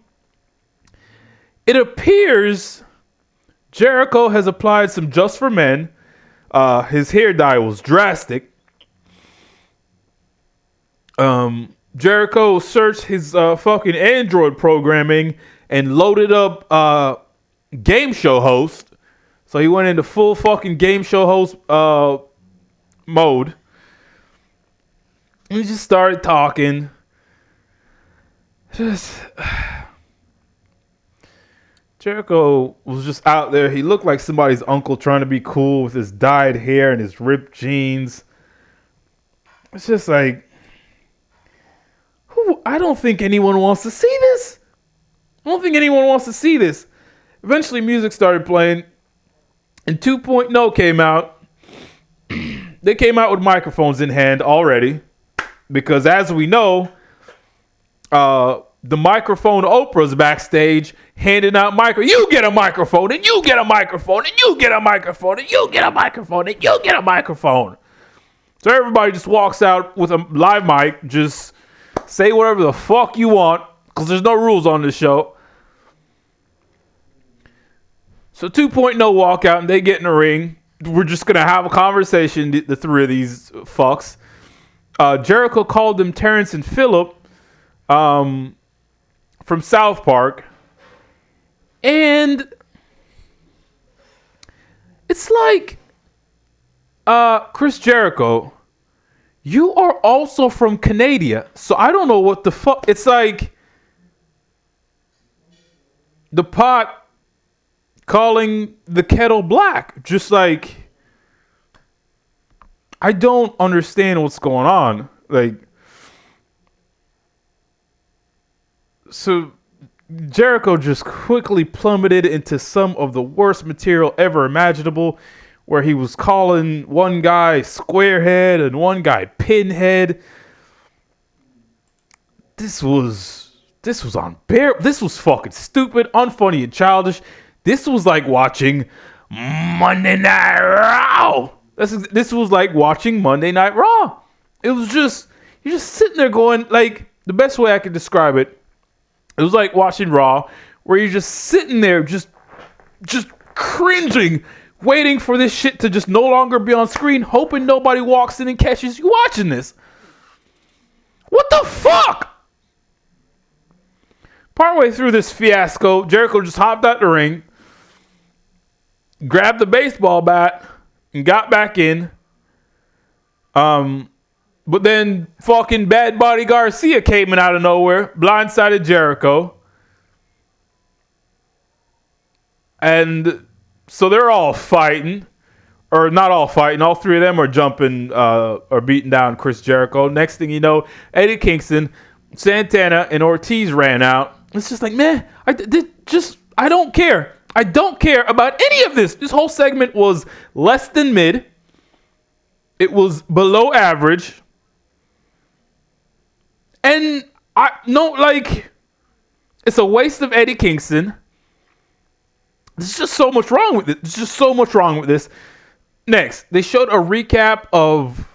S1: It appears Jericho has applied some Just for Men. His hair dye was drastic. Jericho searched his fucking Android programming and loaded up game show host. So he went into full fucking game show host mode. And he just started talking. Jericho was just out there. He looked like somebody's uncle trying to be cool with his dyed hair and his ripped jeans. It's just like, I don't think anyone wants to see this. Eventually music started playing. And 2.0 came out. They came out with microphones in hand already. Because as we know, the microphone Oprah's backstage handing out you get a microphone, and you get a microphone, and you get a microphone, and you get a microphone, and you get a microphone. So everybody just walks out with a live mic, just say whatever the fuck you want, because there's no rules on this show. So 2.0 walk out and they get in the ring. We're just going to have a conversation, the three of these fucks. Jericho called them Terrence and Phillip from South Park. And it's like, Chris Jericho, you are also from Canada. So I don't know what the fuck. It's like the pot calling the kettle black. Just like, I don't understand what's going on. Like, so Jericho just quickly plummeted into some of the worst material ever imaginable, where he was calling one guy Squarehead and one guy Pinhead. This was unbearable. This was fucking stupid, unfunny, and childish. This was like watching Monday Night Raw. This was like watching Monday Night Raw. It was just, you're just sitting there going, like, the best way I could describe it, it was like watching Raw, where you're just sitting there, just cringing, waiting for this shit to just no longer be on screen, hoping nobody walks in and catches you watching this. What the fuck? Partway through this fiasco, Jericho just hopped out the ring, grabbed the baseball bat, and got back in. But then fucking Bad Buddy Garcia came in out of nowhere, blindsided Jericho. And so they're all fighting. Or not all fighting. All three of them are jumping or beating down Chris Jericho. Next thing you know, Eddie Kingston, Santana, and Ortiz ran out. It's just like, man, I don't care. I don't care about any of this. This whole segment was less than mid. It was below average. And it's a waste of Eddie Kingston. There's just so much wrong with it. There's just so much wrong with this. Next, they showed a recap of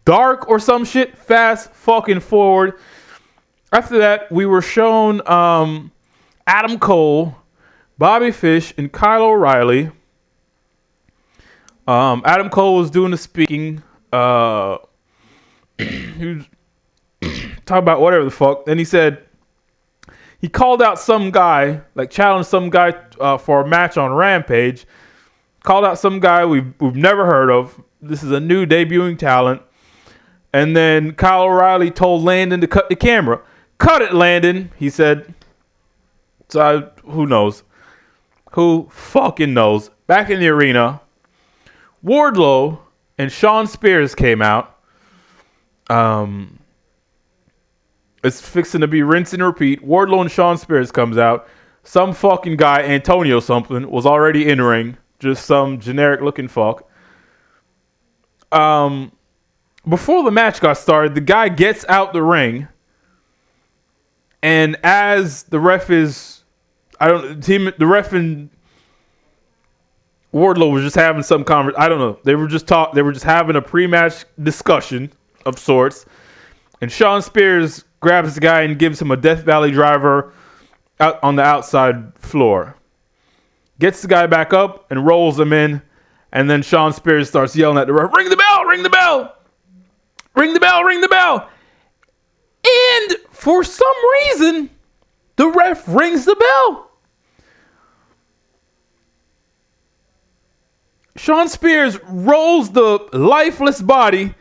S1: Dark or some shit. Fast fucking forward. After that, we were shown Adam Cole, Bobby Fish, and Kyle O'Reilly. Adam Cole was doing the speaking. He was talking about whatever the fuck. Then he said he called out some guy, like challenged some guy for a match on Rampage. Called out some guy we've never heard of. This is a new debuting talent. And then Kyle O'Reilly told Landon to cut the camera. Cut it, Landon, he said. So who knows? Who fucking knows? Back in the arena, Wardlow and Shawn Spears came out. It's fixing to be rinse and repeat. Wardlow and Shawn Spears comes out. Some fucking guy, Antonio something, was already in the ring. Just some generic looking fuck. Before the match got started, the guy gets out the ring. And as the ref is, the ref and Wardlow was just having some conversation. I don't know. They were just having a pre-match discussion of sorts. And Shawn Spears grabs the guy and gives him a Death Valley driver out on the outside floor. Gets the guy back up and rolls him in. And then Shawn Spears starts yelling at the ref, "Ring the bell! Ring the bell! Ring the bell! Ring the bell!" And for some reason, the ref rings the bell. Shawn Spears rolls the lifeless body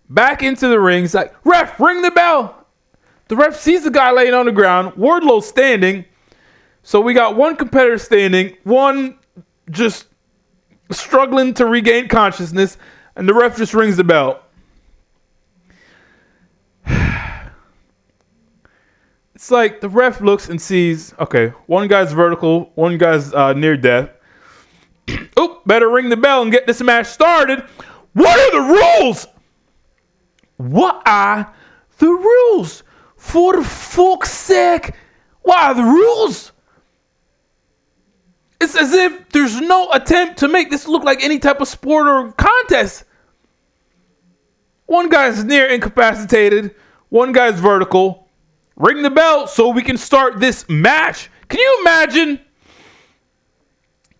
S1: back into the ring. He's like, "Ref, ring the bell." The ref sees the guy laying on the ground. Wardlow standing. So we got one competitor standing, one just struggling to regain consciousness, and the ref just rings the bell. It's like the ref looks and sees, okay, one guy's vertical, one guy's near death. Oop, better ring the bell and get this match started. What are the rules? What are the rules? For the fuck's sake, what are the rules? It's as if there's no attempt to make this look like any type of sport or contest. One guy's near incapacitated. One guy's vertical. Ring the bell so we can start this match. Can you imagine?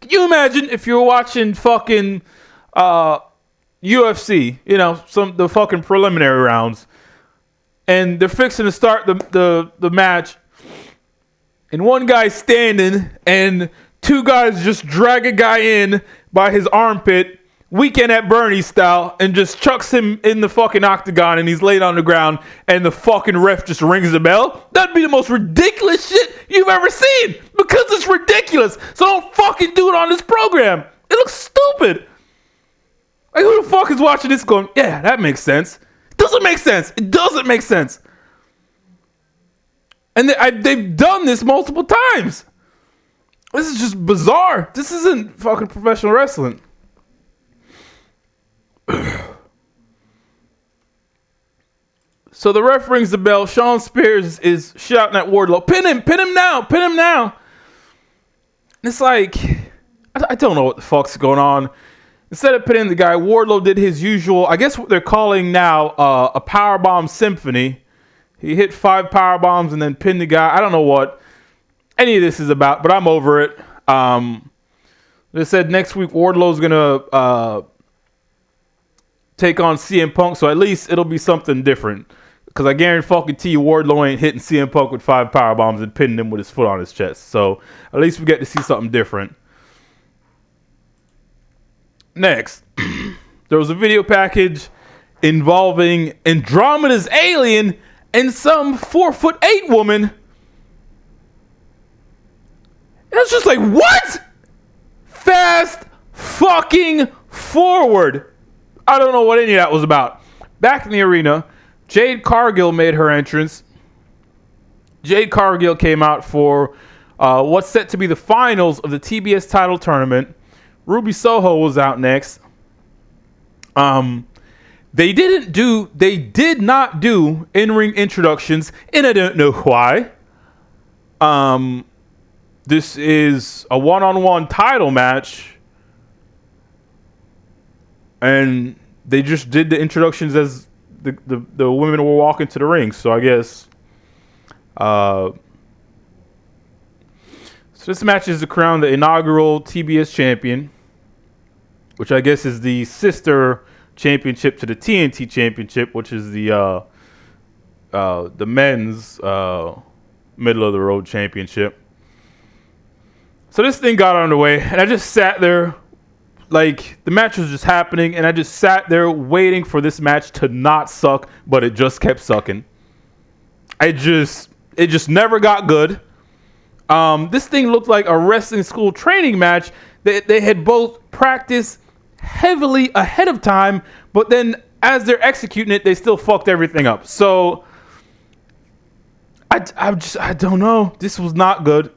S1: Can you imagine if you're watching fucking UFC, the fucking preliminary rounds, and they're fixing to start the match, and one guy's standing, and two guys just drag a guy in by his armpit, Weekend at Bernie style, and just chucks him in the fucking octagon, and he's laid on the ground, and the fucking ref just rings the bell? That'd be the most ridiculous shit you've ever seen, because it's ridiculous. So don't fucking do it on this program. It looks stupid. Like, who the fuck is watching this going, yeah, that makes sense? It doesn't make sense. It doesn't make sense. And they've done this multiple times. This is just bizarre. This isn't fucking professional wrestling. So the ref rings the bell. Shawn Spears is shouting at Wardlow, pin him now, pin him now. It's like, I don't know what the fuck's going on. Instead of pinning the guy, Wardlow did his usual, I guess what they're calling now a powerbomb symphony. He hit 5 powerbombs and then pinned the guy. I don't know what any of this is about, but I'm over it. They said next week Wardlow's gonna take on CM Punk, so at least it'll be something different. Because I guarantee you Wardlow ain't hitting CM Punk with 5 powerbombs and pinning him with his foot on his chest. So at least we get to see something different. Next, there was a video package involving Andromeda's alien and some 4'8" woman. And it's just like, what? Fast fucking forward. I don't know what any of that was about. Back in the arena, Jade Cargill made her entrance. Jade Cargill came out for what's set to be the finals of the TBS title tournament. Ruby Soho was out next. They did not do in-ring introductions, and I don't know why. This is a one-on-one title match, and they just did the introductions as the women were walking to the ring. So I guess, so this match is to crown the inaugural TBS champion, which I guess is the sister championship to the TNT championship, which is the men's middle of the road championship. So this thing got underway, and I just sat there, like the match was just happening, and I just sat there waiting for this match to not suck, but it just kept sucking. It just never got good. This thing looked like a wrestling school training match. They had both practiced heavily ahead of time, but then as they're executing it, they still fucked everything up. So I don't know. This was not good.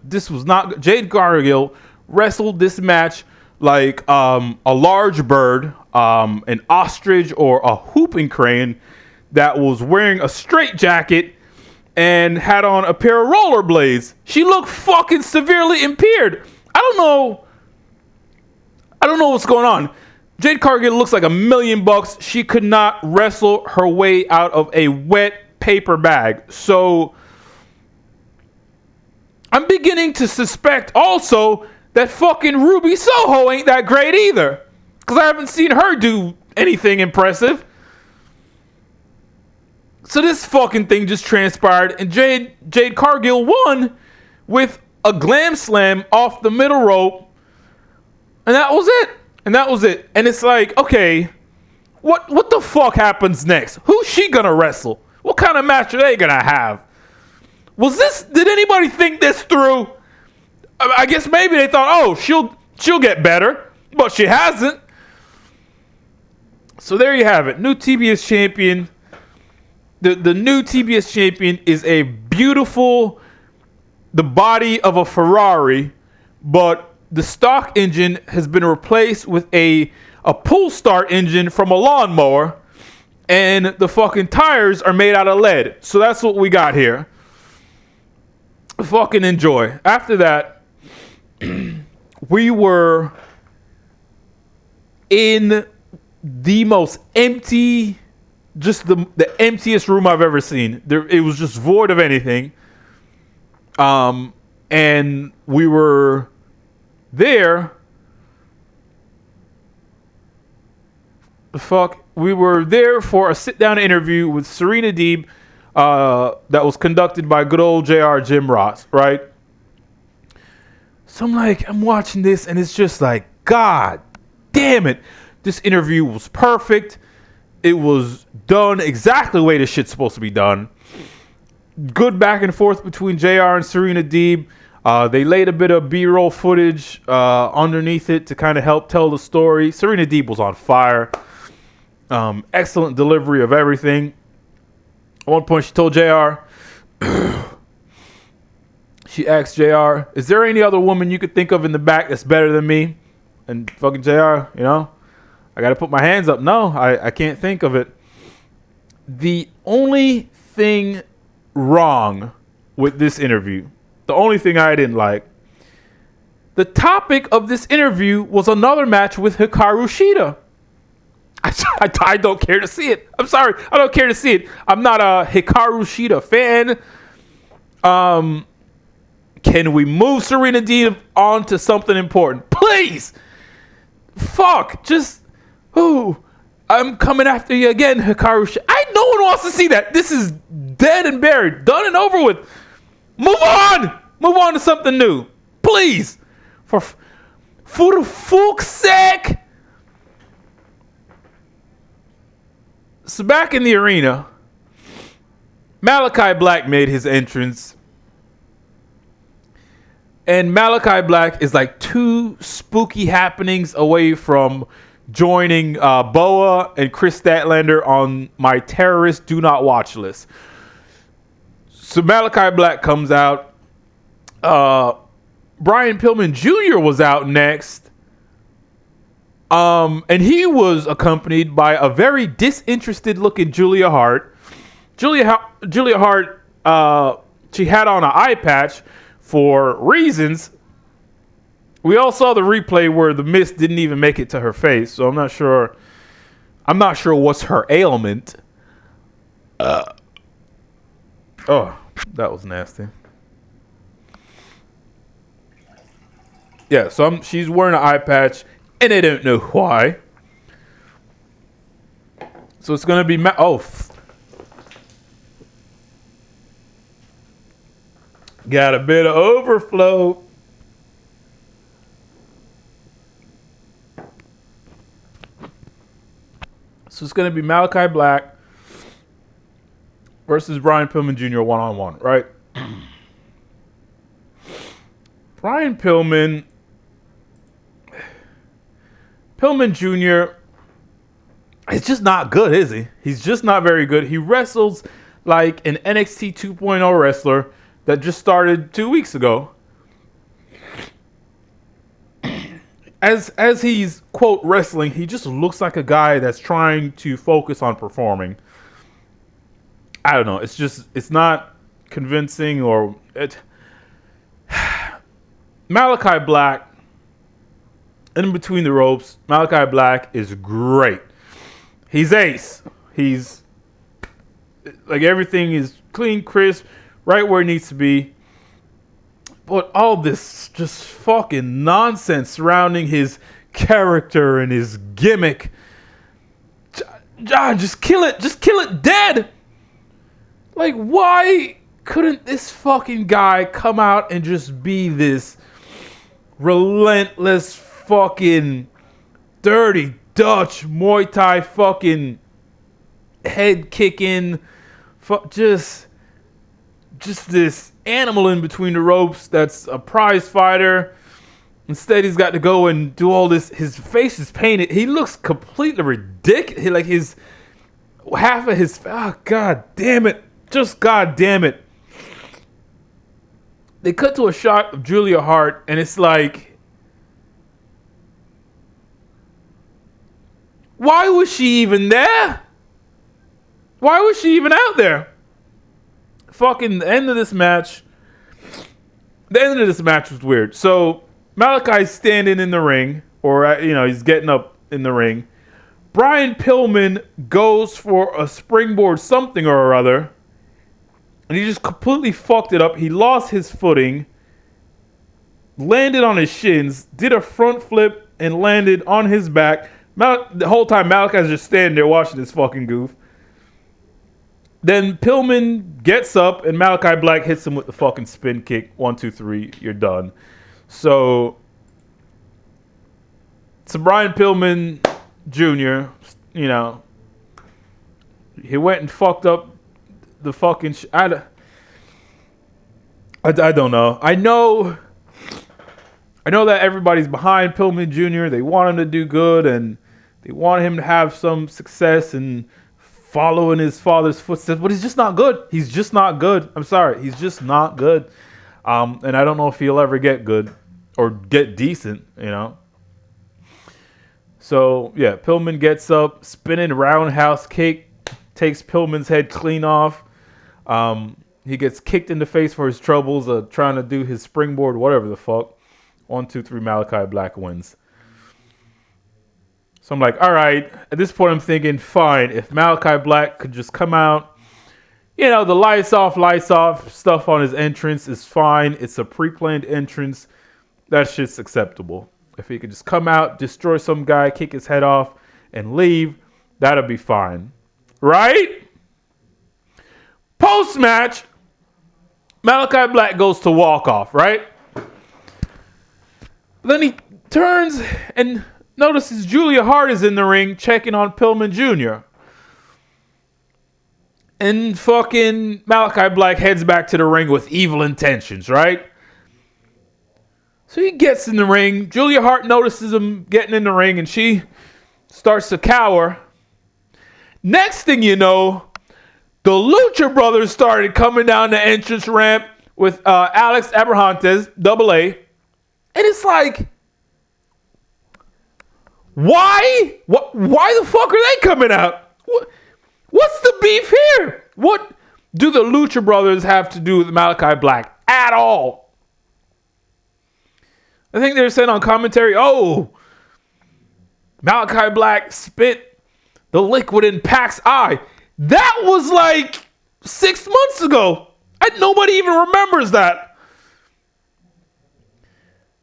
S1: Jade Cargill wrestled this match like a large bird, an ostrich, or a whooping crane that was wearing a straitjacket and had on a pair of rollerblades. She looked fucking severely impaired. I don't know what's going on. Jade Cargill looks like $1 million. She could not wrestle her way out of a wet paper bag. So I'm beginning to suspect also that fucking Ruby Soho ain't that great either, because I haven't seen her do anything impressive. So this fucking thing just transpired, and Jade Cargill won with a glam slam off the middle rope, and that was it. And it's like, okay, what the fuck happens next? Who's she gonna wrestle? What kind of match are they gonna have? Did anybody think this through? I guess maybe they thought, oh, she'll get better, but she hasn't. So there you have it. New TBS champion. The new TBS champion is a beautiful, the body of a Ferrari, but the stock engine has been replaced with a pull start engine from a lawnmower, and the fucking tires are made out of lead. So that's what we got here. Fucking enjoy. After that, we were in the most empty, just the emptiest room I've ever seen. It was just void of anything. And we were there. We were there for a sit-down interview with Serena Deeb that was conducted by good old JR Jim Ross, right? So I'm watching this, and it's just like, God damn it. This interview was perfect. It was done exactly the way this shit's supposed to be done. Good back and forth between JR and Serena Deeb. They laid a bit of B-roll footage underneath it to kind of help tell the story. Serena Deeb was on fire. Excellent delivery of everything. At one point, she told JR, she asked JR, is there any other woman you could think of in the back that's better than me? And fucking JR, I got to put my hands up. No, I can't think of it. The only thing wrong with this interview, the only thing I didn't like, the topic of this interview was another match with Hikaru Shida. I don't care to see it. I'm sorry. I don't care to see it. I'm not a Hikaru Shida fan. Can we move Serena Deeb on to something important? Please. Fuck. Just, I'm coming after you again, Hikaru Shida. No one wants to see that. This is dead and buried. Done and over with. Move on. Move on to something new. Please. For the fuck's sake. So back in the arena, Malachi Black made his entrance. And Malachi Black is like 2 spooky happenings away from joining Boa and Chris Statlander on my terrorist do not watch list. So Malachi Black comes out. Brian Pillman Jr. was out next. And he was accompanied by a very disinterested looking Julia Hart. Julia Hart, she had on an eye patch for reasons. We all saw the replay where the mist didn't even make it to her face, so I'm not sure what's her ailment. Oh, that was nasty. Yeah, so she's wearing an eye patch, and they don't know why. So it's gonna be got a bit of overflow. So it's gonna be Malachi Black versus Brian Pillman Jr. one-on-one, right? Brian Pillman Jr. is just not good, is he? He's just not very good. He wrestles like an NXT 2.0 wrestler that just started 2 weeks ago. As he's, quote, wrestling, he just looks like a guy that's trying to focus on performing. I don't know. It's not convincing or... Malachi Black, in between the ropes, Malachi Black is great. He's ace. He's... like, everything is clean, crisp, right where it needs to be. But all this just fucking nonsense surrounding his character and his gimmick. Just kill it. Just kill it dead. Like, why couldn't this fucking guy come out and just be this relentless fucking dirty Dutch Muay Thai fucking head kicking, just this animal in between the ropes that's a prize fighter. Instead, he's got to go and do all this. His face is painted. He looks completely ridiculous. Like half of his, oh, god damn it. Just god damn it. They cut to a shot of Julia Hart, and it's like, why was she even there? Why was she even out there? Fucking the end of this match was weird. So Malachi's standing in the ring, or he's getting up in the ring. Brian Pillman goes for a springboard something or other, and he just completely fucked it up. He lost his footing, landed on his shins, did a front flip, and landed on his back. The whole time Malachi's just standing there watching this fucking goof. Then Pillman gets up and Malachi Black hits him with the fucking spin kick. 1, 2, 3, you're done. So Brian Pillman Jr., he went and fucked up the fucking... I don't know. I know that everybody's behind Pillman Jr. They want him to do good and they want him to have some success and follow in his father's footsteps, but he's just not good. He's just not good. I'm sorry. He's just not good. And I don't know if he'll ever get good or get decent, So, yeah, Pillman gets up, spinning roundhouse kick, takes Pillman's head clean off. He gets kicked in the face for his troubles trying to do his springboard, whatever the fuck. 1, 2, 3, Malachi Black wins. So I'm like, all right. At this point, I'm thinking, fine. If Malachi Black could just come out, the lights off stuff on his entrance is fine. It's a pre-planned entrance. That shit's acceptable. If he could just come out, destroy some guy, kick his head off, and leave, that'll be fine. Right? Post-match, Malachi Black goes to walk off, right? Then he turns and notices Julia Hart is in the ring checking on Pillman Jr. And fucking Malachi Black heads back to the ring with evil intentions, right? So he gets in the ring. Julia Hart notices him getting in the ring and she starts to cower. Next thing you know, the Lucha Brothers started coming down the entrance ramp with Alex Abrahantes, AA. And it's like, Why? Why the fuck are they coming out? What's the beef here? What do the Lucha Brothers have to do with Malachi Black at all? I think they're saying on commentary, oh, Malachi Black spit the liquid in Pac's eye. That was like 6 months ago. And nobody even remembers that.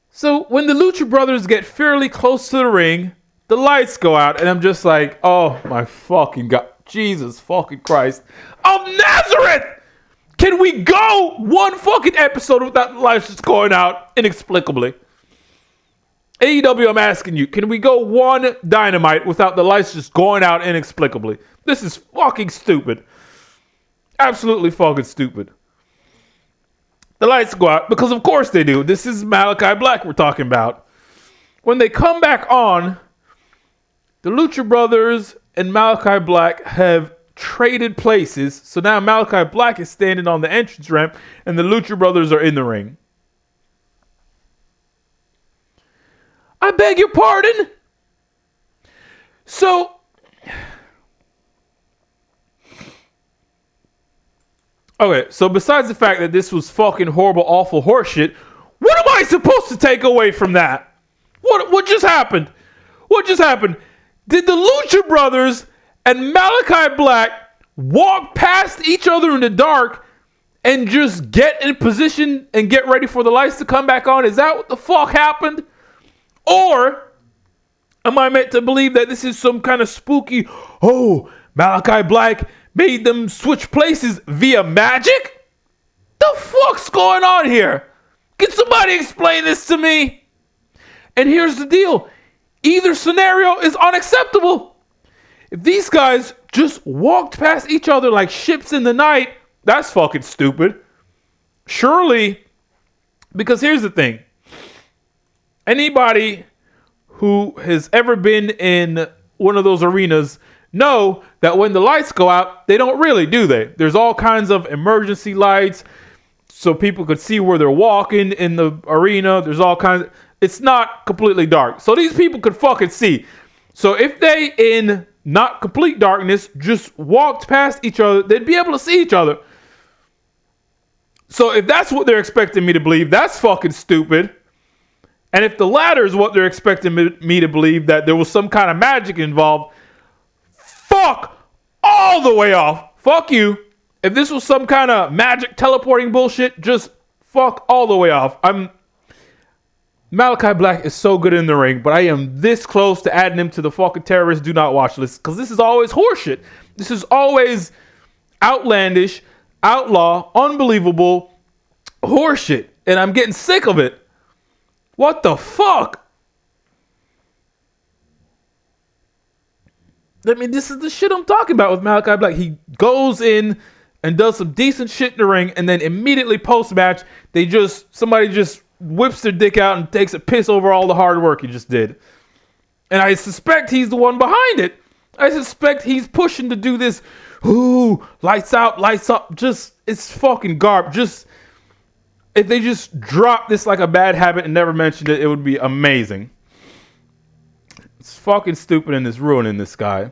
S1: So when the Lucha Brothers get fairly close to the ring, the lights go out, and I'm just like, oh my fucking God. Jesus fucking Christ of Nazareth! Can we go one fucking episode without the lights just going out inexplicably? AEW, I'm asking you, can we go one Dynamite without the lights just going out inexplicably? This is fucking stupid. Absolutely fucking stupid. The lights go out because of course they do. This is Malachi Black we're talking about. When they come back on, the Lucha Brothers and Malachi Black have traded places. So now Malachi Black is standing on the entrance ramp and the Lucha Brothers are in the ring. I beg your pardon? So, okay, so besides the fact that this was fucking horrible, awful horseshit, what am I supposed to take away from that? What just happened? What just happened? Did the Lucha Brothers and Malachi Black walk past each other in the dark and just get in position and get ready for the lights to come back on? Is that what the fuck happened? Or am I meant to believe that this is some kind of spooky, oh, Malachi Black made them switch places via magic? The fuck's going on here? Can somebody explain this to me? And here's the deal. Either scenario is unacceptable. If these guys just walked past each other like ships in the night, that's fucking stupid. Surely, because here's the thing. Anybody who has ever been in one of those arenas know that when the lights go out, they don't really, do they? There's all kinds of emergency lights so people could see where they're walking in the arena. There's all kinds of, it's not completely dark. So these people could fucking see. So if they, in not complete darkness, just walked past each other, they'd be able to see each other. So if that's what they're expecting me to believe, that's fucking stupid. And if the latter is what they're expecting me to believe, that there was some kind of magic involved, fuck all the way off. Fuck you. If this was some kind of magic teleporting bullshit, just fuck all the way off. Malachi Black is so good in the ring, but I am this close to adding him to the fucking terrorist do not watch list, because this is always horseshit. This is always outlandish, outlaw, unbelievable horseshit, and I'm getting sick of it. What the fuck? I mean, this is the shit I'm talking about with Malachi Black. He goes in and does some decent shit in the ring, and then immediately post-match, somebody just whips their dick out and takes a piss over all the hard work he just did. And I suspect he's the one behind it. I suspect he's pushing to do this, ooh, lights out, lights up. Just, it's fucking garbage. Just, if they just dropped this like a bad habit and never mentioned it, it would be amazing. It's fucking stupid and it's ruining this guy.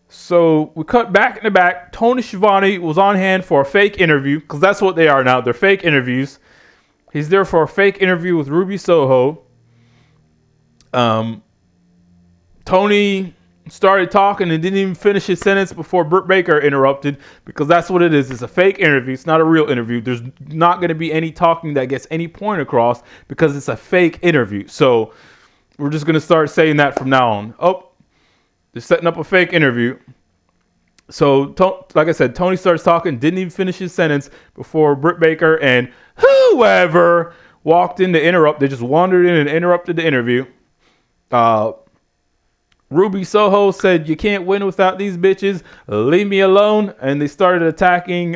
S1: So we cut back in the back. Tony Schiavone was on hand for a fake interview, because that's what they are now. They're fake interviews. He's there for a fake interview with Ruby Soho. Tony started talking and didn't even finish his sentence before Britt Baker interrupted, because that's what it is. It's a fake interview. It's not a real interview. There's not going to be any talking that gets any point across, because it's a fake interview. So we're just going to start saying that from now on. Oh, they're setting up a fake interview. So, like I said, Tony starts talking, didn't even finish his sentence before Britt Baker and whoever walked in to interrupt. They just wandered in and interrupted the interview. Ruby Soho said, "You can't win without these bitches. Leave me alone." And they started attacking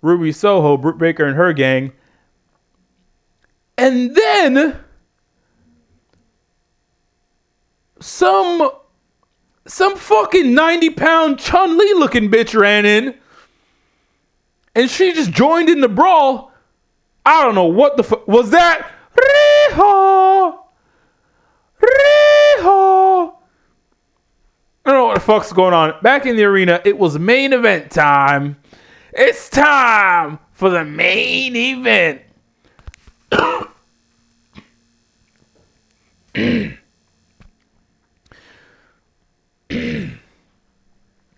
S1: Ruby Soho, Britt Baker, and her gang. And then some fucking 90-pound Chun-Li looking bitch ran in. And she just joined in the brawl. I don't know what the fuck was that. Riho! fuck's going on? Back in the arena, it was main event time. It's time for the main event.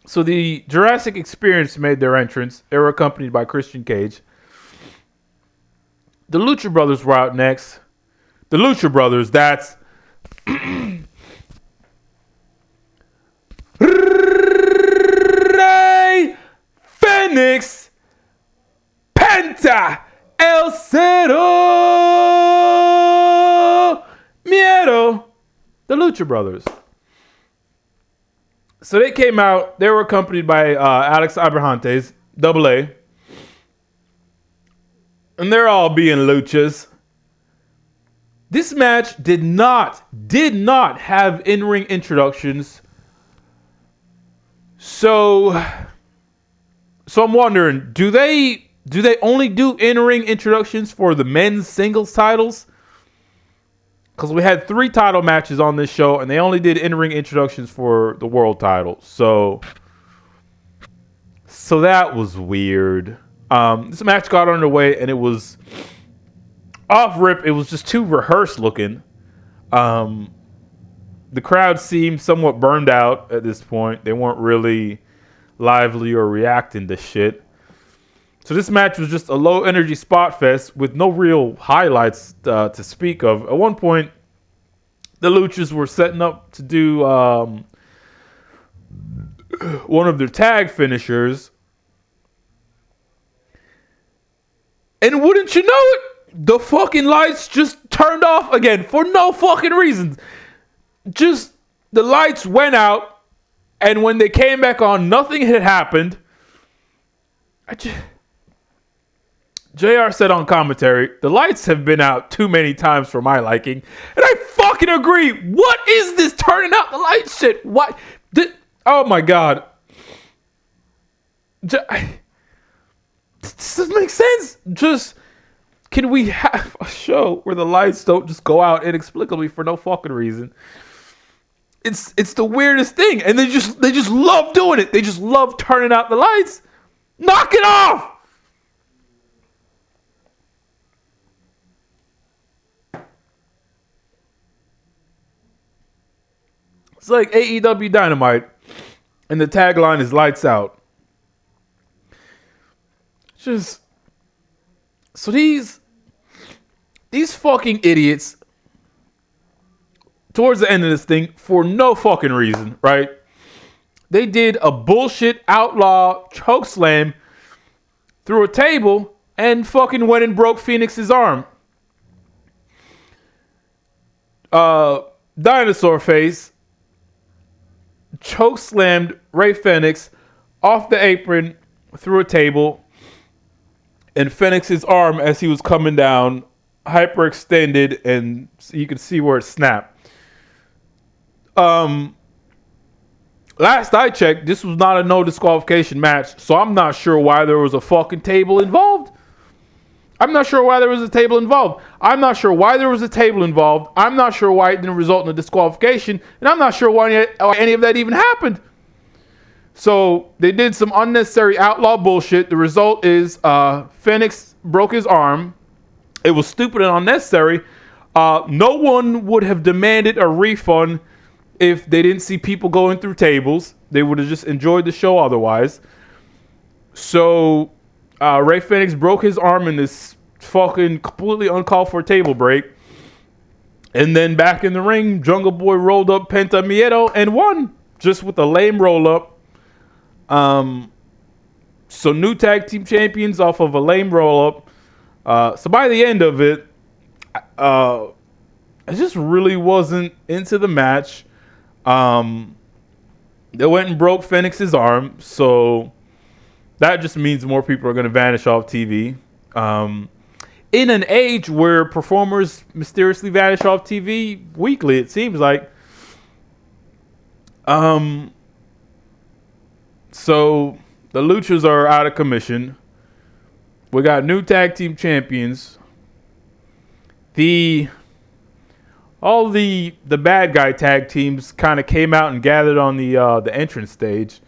S1: So the Jurassic Experience made their entrance. They were accompanied by Christian Cage. The Lucha Brothers were out next. The Lucha Brothers, that's Rey Fenix, Penta, El Cero Miedo. The Lucha Brothers. So they came out. They were accompanied by Alex Abrahantes, Double A. And they're all being luchas. This match did not have in-ring introductions. So I'm wondering, do they only do in-ring introductions for the men's singles titles? Because we had 3 title matches on this show, and they only did in-ring introductions for the world title. So that was weird. This match got underway, and it was off rip. It was just too rehearsed looking. The crowd seemed somewhat burned out at this point. They weren't really lively or reacting to shit. So this match was just a low energy spot fest with no real highlights to speak of. At one point, the Luchas were setting up to do one of their tag finishers. And wouldn't you know it, the fucking lights just turned off again for no fucking reason. Just the lights went out, and when they came back on, nothing had happened. JR said on commentary, the lights have been out too many times for my liking. And I fucking agree. What is this turning out the lights shit? What? Oh my God. This doesn't make sense. Just, can we have a show where the lights don't just go out inexplicably for no fucking reason? It's the weirdest thing. And they just love doing it. They just love turning out the lights. Knock it off. It's like AEW Dynamite, and the tagline is lights out. Just, so these fucking idiots, towards the end of this thing, for no fucking reason, right? They did a bullshit outlaw chokeslam through a table and fucking went and broke Phoenix's arm. Dinosaur Face chokeslammed Rey Fenix off the apron through a table, and Fenix's arm, as he was coming down, hyperextended, and you could see where it snapped. Last I checked, this was not a no disqualification match, so I'm not sure why there was a fucking table involved. I'm not sure why there was a table involved. I'm not sure why there was a table involved. I'm not sure why it didn't result in a disqualification. And I'm not sure why any of that even happened. So they did some unnecessary outlaw bullshit. The result is Phoenix broke his arm. It was stupid and unnecessary. No one would have demanded a refund if they didn't see people going through tables. They would have just enjoyed the show otherwise. So Rey Fenix broke his arm in this fucking completely uncalled for table break. And then back in the ring, Jungle Boy rolled up Penta Miedo and won just with a lame roll up. So new tag team champions off of a lame roll up. So by the end of it, I just really wasn't into the match. They went and broke Phoenix's arm, so that just means more people are going to vanish off TV. In an age where performers mysteriously vanish off TV weekly, it seems like. So the Luchas are out of commission. We got new tag team champions. The all the bad guy tag teams kind of came out and gathered on the entrance stage,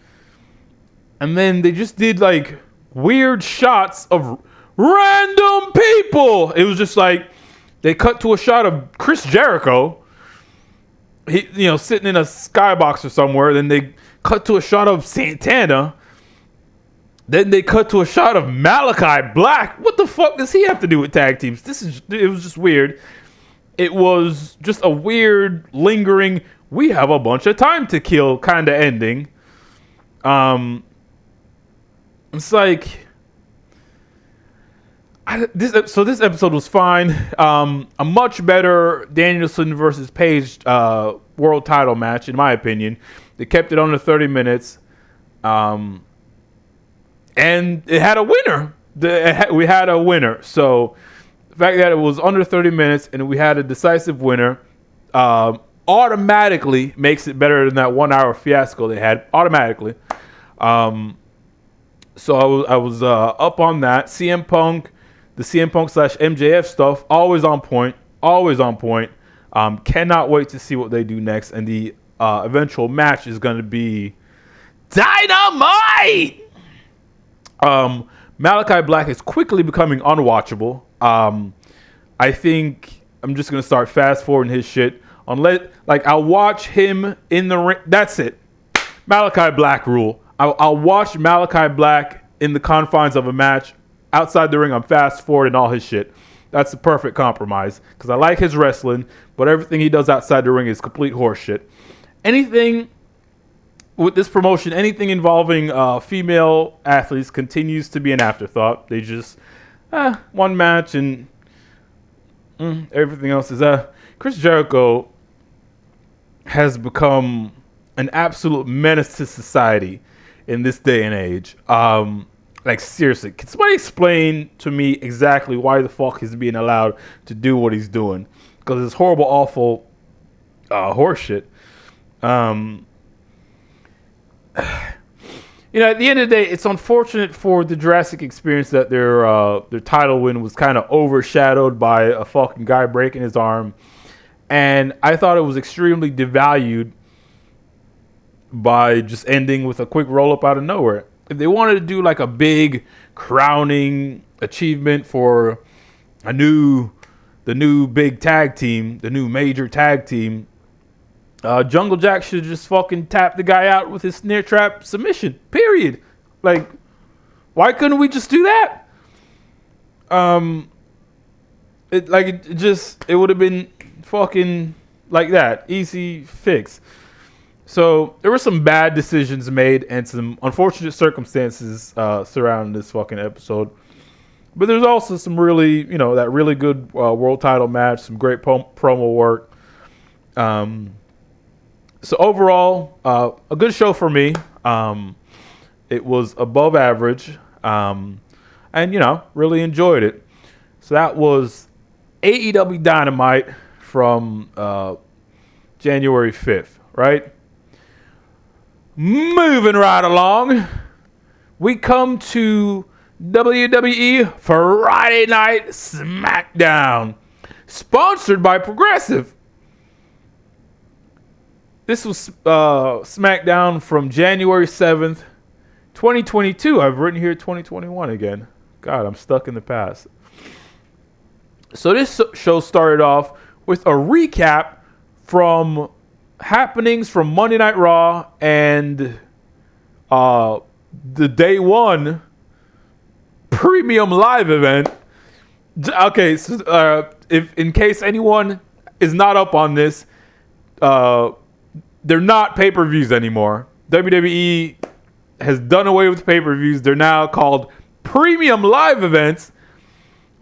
S1: and then they just did like weird shots of random people. It was just like they cut to a shot of Chris Jericho, sitting in a skybox or somewhere. Then they cut to a shot of Santana. Then they cut to a shot of Malachi Black. What the fuck does he have to do with tag teams? It was just weird. It was just a weird, lingering, we have a bunch of time to kill kind of ending. It's like, this episode was fine. A much better Danielson versus Page world title match, in my opinion. They kept it under 30 minutes. And it had a winner. We had a winner. So the fact that it was under 30 minutes and we had a decisive winner automatically makes it better than that 1 hour fiasco they had. Automatically. So I was up on that. CM Punk, the CM Punk / MJF stuff, always on point. Always on point. Cannot wait to see what they do next. And the eventual match is going to be Dynamite! Malachi Black is quickly becoming unwatchable. I think I'm just going to start fast forwarding his shit. I'll watch him in the ring. That's it. Malachi Black rule. I'll watch Malachi Black in the confines of a match. Outside the ring, I'm fast forwarding all his shit. That's the perfect compromise. Because I like his wrestling, but everything he does outside the ring is complete horseshit. Anything with this promotion, anything involving female athletes continues to be an afterthought. They just, one match and everything else is, Chris Jericho has become an absolute menace to society in this day and age. Like, seriously, can somebody explain to me exactly why the fuck he's being allowed to do what he's doing? Because it's horrible, awful horseshit. At the end of the day, it's unfortunate for the Jurassic Experience that their title win was kind of overshadowed by a fucking guy breaking his arm. And I thought it was extremely devalued by just ending with a quick roll-up out of nowhere. If they wanted to do like a big crowning achievement for the new big tag team, the new major tag team, Jungle Jack should just fucking tap the guy out with his snare trap submission. Period. Like, why couldn't we just do that? It would have been fucking like that. Easy fix. So there were some bad decisions made and some unfortunate circumstances surrounding this fucking episode. But there's also some really, that really good world title match, some great promo work. So overall, a good show for me. It was above average, and really enjoyed it. So that was AEW Dynamite from January 5th, right? Moving right along, we come to WWE Friday Night SmackDown, sponsored by Progressive. This was SmackDown from January 7th, 2022. I've written here 2021 again. God, I'm stuck in the past. So this show started off with a recap from happenings from Monday Night Raw and the Day 1 premium live event. Okay, so if in case anyone is not up on this, they're not pay-per-views anymore. WWE has done away with pay-per-views. They're now called premium live events.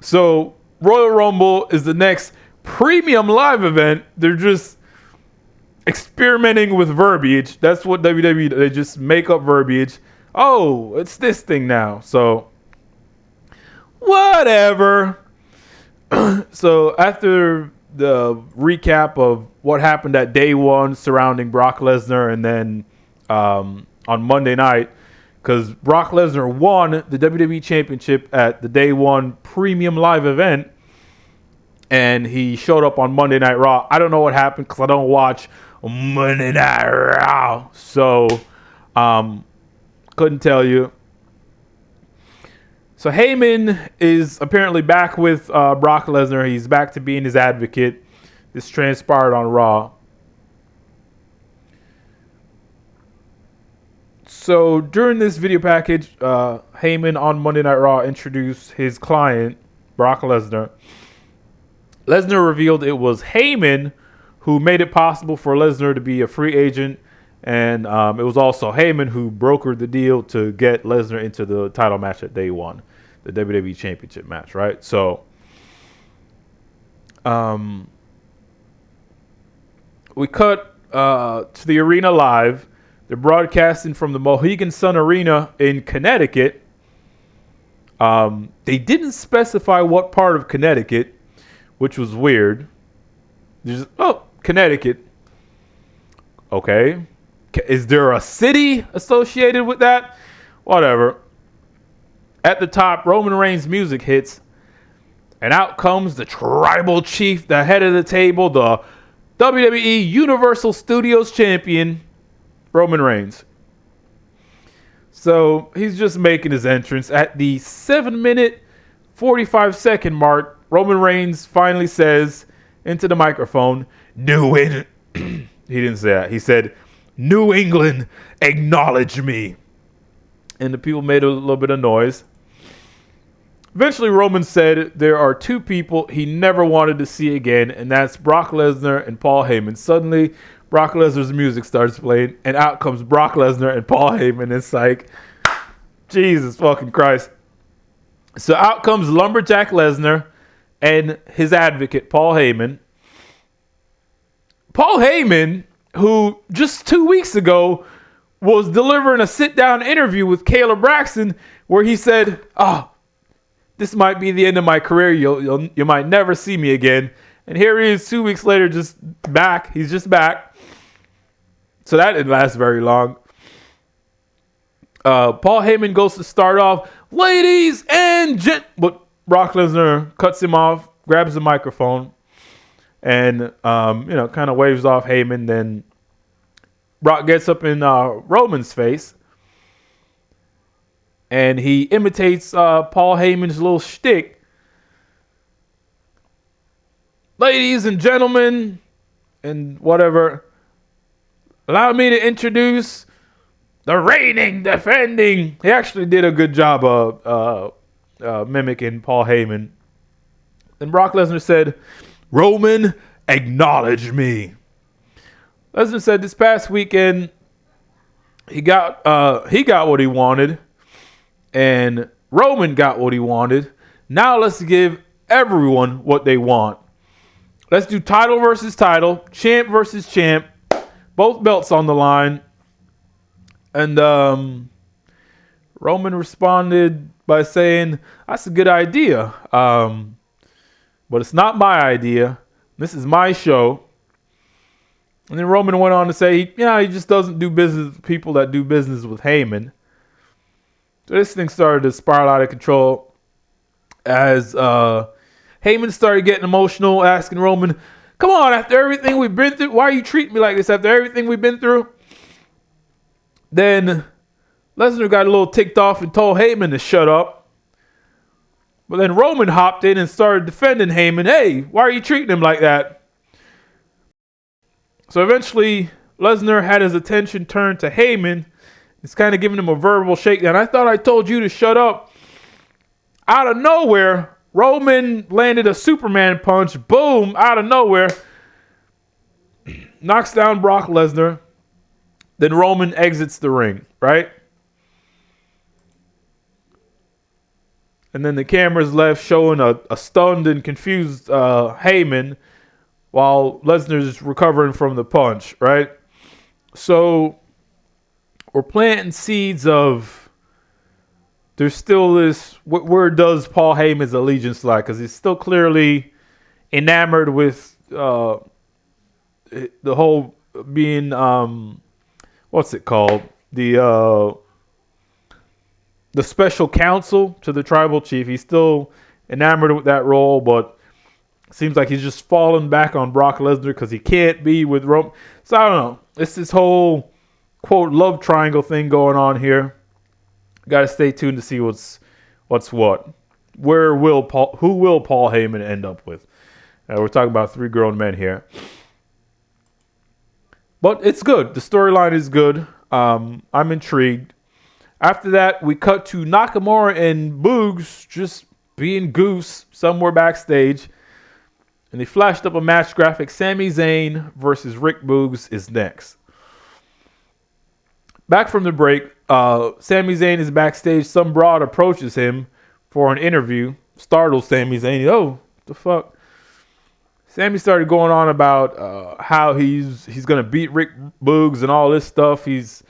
S1: So Royal Rumble is the next premium live event. They're just experimenting with verbiage. That's what WWE, they just make up verbiage. Oh, it's this thing now. So whatever. So after the recap of what happened at Day 1 surrounding Brock Lesnar, and then on Monday night, because Brock Lesnar won the WWE Championship at the Day 1 premium live event, and he showed up on Monday Night Raw. I don't know what happened because I don't watch Monday Night Raw, so couldn't tell you. So Heyman is apparently back with Brock Lesnar. He's back to being his advocate. This transpired on Raw. So during this video package, Heyman on Monday Night Raw introduced his client, Brock Lesnar. Lesnar revealed it was Heyman who made it possible for Lesnar to be a free agent. And it was also Heyman who brokered the deal to get Lesnar into the title match that they won, the WWE Championship match, right? So we cut to the arena live. They're broadcasting from the Mohegan Sun Arena in Connecticut. They didn't specify what part of Connecticut, which was weird. Just, Connecticut. Okay. Is there a city associated with that? Whatever. At the top, Roman Reigns' music hits, and out comes the tribal chief, the head of the table, the WWE Universal Studios champion, Roman Reigns. So he's just making his entrance. At the 7-minute, 45-second mark, Roman Reigns finally says into the microphone, New England. He didn't say that. He said, New England, acknowledge me. And the people made a little bit of noise. Eventually, Roman said there are two people he never wanted to see again, and that's Brock Lesnar and Paul Heyman. Suddenly, Brock Lesnar's music starts playing, and out comes Brock Lesnar and Paul Heyman. It's like, Jesus fucking Christ. So out comes Lumberjack Lesnar and his advocate, Paul Heyman. Paul Heyman, who just 2 weeks ago was delivering a sit-down interview with Kayla Braxton where he said, this might be the end of my career. You might never see me again. And here he is 2 weeks later, just back. He's just back. So that didn't last very long. Paul Heyman goes to start off, ladies and but Brock Lesnar cuts him off, grabs the microphone, and kind of waves off Heyman. Then Brock gets up in Roman's face, and he imitates Paul Heyman's little shtick. Ladies and gentlemen, and whatever. Allow me to introduce the reigning, defending. He actually did a good job of mimicking Paul Heyman. Then Brock Lesnar said, Roman, acknowledge me. Lesnar said this past weekend he got what he wanted, and Roman got what he wanted. Now let's give everyone what they want. Let's do title versus title, champ versus champ. Both belts on the line. And Roman responded by saying, that's a good idea. But it's not my idea. This is my show. And then Roman went on to say, he just doesn't do business with people that do business with Heyman. So this thing started to spiral out of control as Heyman started getting emotional, asking Roman, come on, after everything we've been through, why are you treating me like this after everything we've been through? Then Lesnar got a little ticked off and told Heyman to shut up. But then Roman hopped in and started defending Heyman. Hey, why are you treating him like that? So eventually, Lesnar had his attention turned to Heyman. He's kind of giving him a verbal shakedown. I thought I told you to shut up. Out of nowhere, Roman landed a Superman punch. Boom, out of nowhere. Knocks down Brock Lesnar. Then Roman exits the ring, right? And then the camera's left showing a stunned and confused Heyman while Lesnar's recovering from the punch, right? So we're planting seeds of there's still this, where does Paul Heyman's allegiance lie? Because he's still clearly enamored with the whole being, what's it called? The special counsel to the tribal chief. He's still enamored with that role, but Seems like he's just falling back on Brock Lesnar because he can't be with Roman. So I don't know. It's this whole quote love triangle thing going on here. Got to stay tuned to see what's what. Who will Paul Heyman end up with? We're talking about 3 grown men here. But it's good. The storyline is good. I'm intrigued. After that, we cut to Nakamura and Boogs just being goofs somewhere backstage. And they flashed up a match graphic. Sami Zayn versus Rick Boogs is next. Back from the break, Sami Zayn is backstage. Some broad approaches him for an interview. Startles Sami Zayn. Oh, what the fuck? Sami started going on about how he's gonna beat Rick Boogs and all this stuff. He's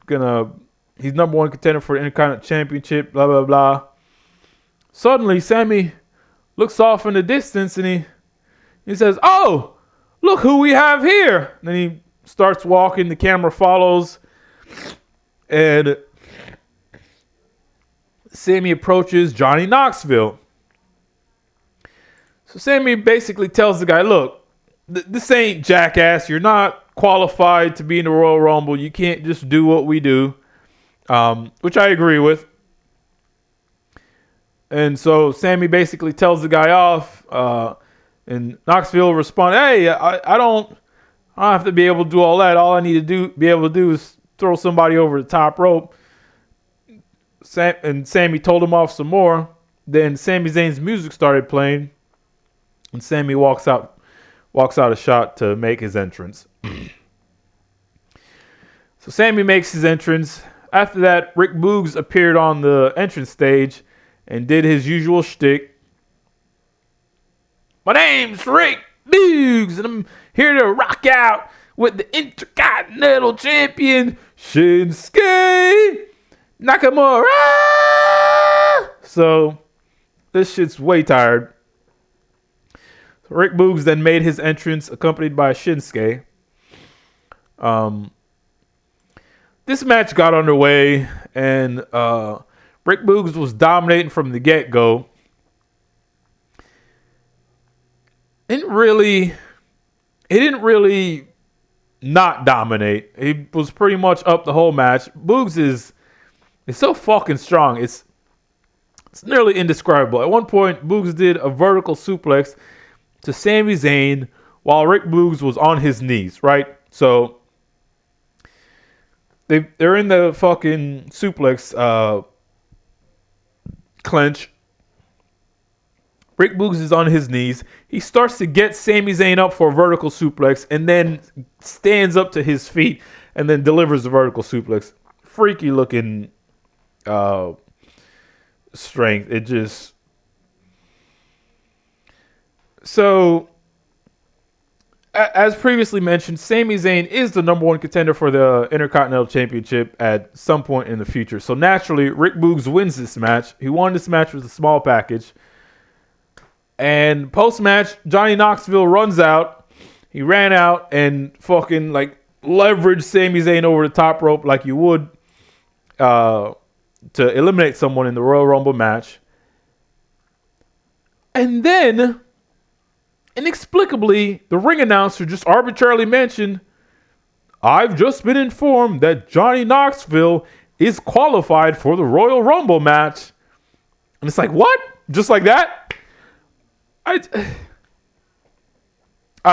S1: number 1 contender for the Intercontinental Championship. Blah blah blah. Suddenly, Sami looks off in the distance and he says, "Oh, look who we have here!" And then he starts walking. The camera follows, and Sami approaches Johnny Knoxville. So Sami basically tells the guy, "Look, this ain't jackass. You're not qualified to be in the Royal Rumble. You can't just do what we do," which I agree with. And so Sami basically tells the guy off, and Knoxville responds, "Hey, I don't have to be able to do all that. All I need to be able to do is throw somebody over the top rope." And Sami told him off some more. Then Sami Zayn's music started playing, and Sami walks out a shot to make his entrance. So Sami makes his entrance. After that, Rick Boogs appeared on the entrance stage and did his usual shtick. "My name's Rick Boogs, and I'm here to rock out with the Intercontinental Champion, Shinsuke Nakamura." So, this shit's way tired. So Rick Boogs then made his entrance, accompanied by Shinsuke. This match got underway, and Rick Boogs was dominating from the get-go. He didn't really not dominate. He was pretty much up the whole match. Boogs is so fucking strong. It's nearly indescribable. At one point, Boogs did a vertical suplex to Sami Zayn while Rick Boogs was on his knees, right? So they're in the fucking suplex clinch. Rick Boogs is on his knees. He starts to get Sami Zayn up for a vertical suplex and then stands up to his feet and then delivers the vertical suplex. Freaky looking strength. It just... So, as previously mentioned, Sami Zayn is the number 1 contender for the Intercontinental Championship at some point in the future. So naturally, Rick Boogs wins this match. He won this match with a small package. And post-match, Johnny Knoxville runs out. He ran out and fucking leveraged Sami Zayn over the top rope like you would to eliminate someone in the Royal Rumble match. And then, inexplicably, the ring announcer just arbitrarily mentioned, "I've just been informed that Johnny Knoxville is qualified for the Royal Rumble match." And it's like, what? Just like that? I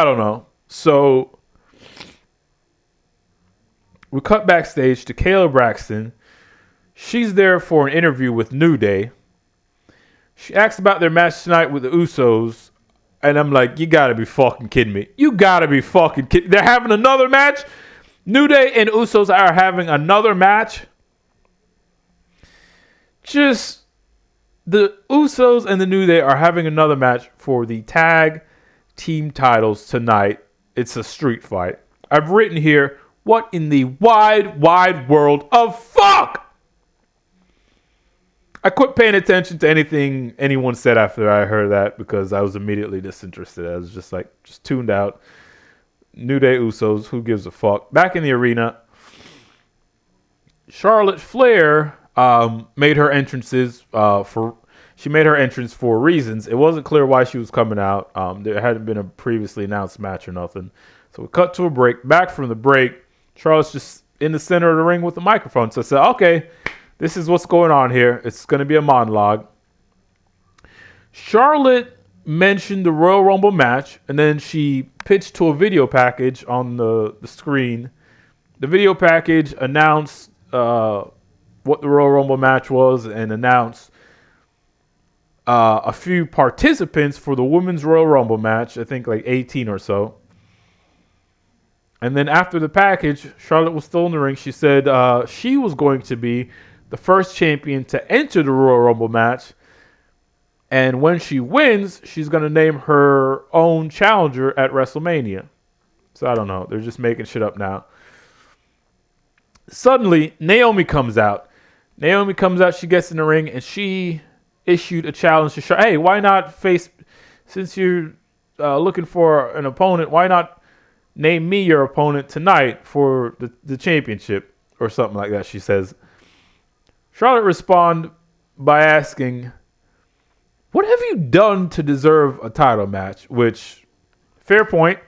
S1: don't know. So we cut backstage to Kayla Braxton. She's there for an interview with New Day. She asks about their match tonight with the Usos. And I'm like, you gotta be fucking kidding me. You gotta be fucking kidding. They're having another match? New Day and Usos are having another match? Just... The Usos and the New Day are having another match for the tag team titles tonight. It's a street fight. I've written here, what in the wide, wide world of fuck? I quit paying attention to anything anyone said after I heard that because I was immediately disinterested. I was just tuned out. New Day Usos, who gives a fuck? Back in the arena, Charlotte Flair made her entrances for she made her entrance for reasons. It wasn't clear why she was coming out. There hadn't been a previously announced match or nothing. So we cut to a break. Back from the break, Charlotte's just in the center of the ring with the microphone. So I said, okay, this is what's going on here. It's going to be a monologue. Charlotte mentioned the Royal Rumble match, and then she pitched to a video package on the screen. The video package announced what the Royal Rumble match was and announced a few participants for the Women's Royal Rumble match, I think like 18 or so. And then after the package, Charlotte was still in the ring. She said she was going to be the first champion to enter the Royal Rumble match. And when she wins, she's going to name her own challenger at WrestleMania. So I don't know. They're just making shit up now. Suddenly, Naomi comes out. She gets in the ring, and she issued a challenge to Charlotte. Hey, why not face, since you're looking for an opponent, why not name me your opponent tonight for the championship or something like that, she says. Charlotte responds by asking, what have you done to deserve a title match? Which, fair point.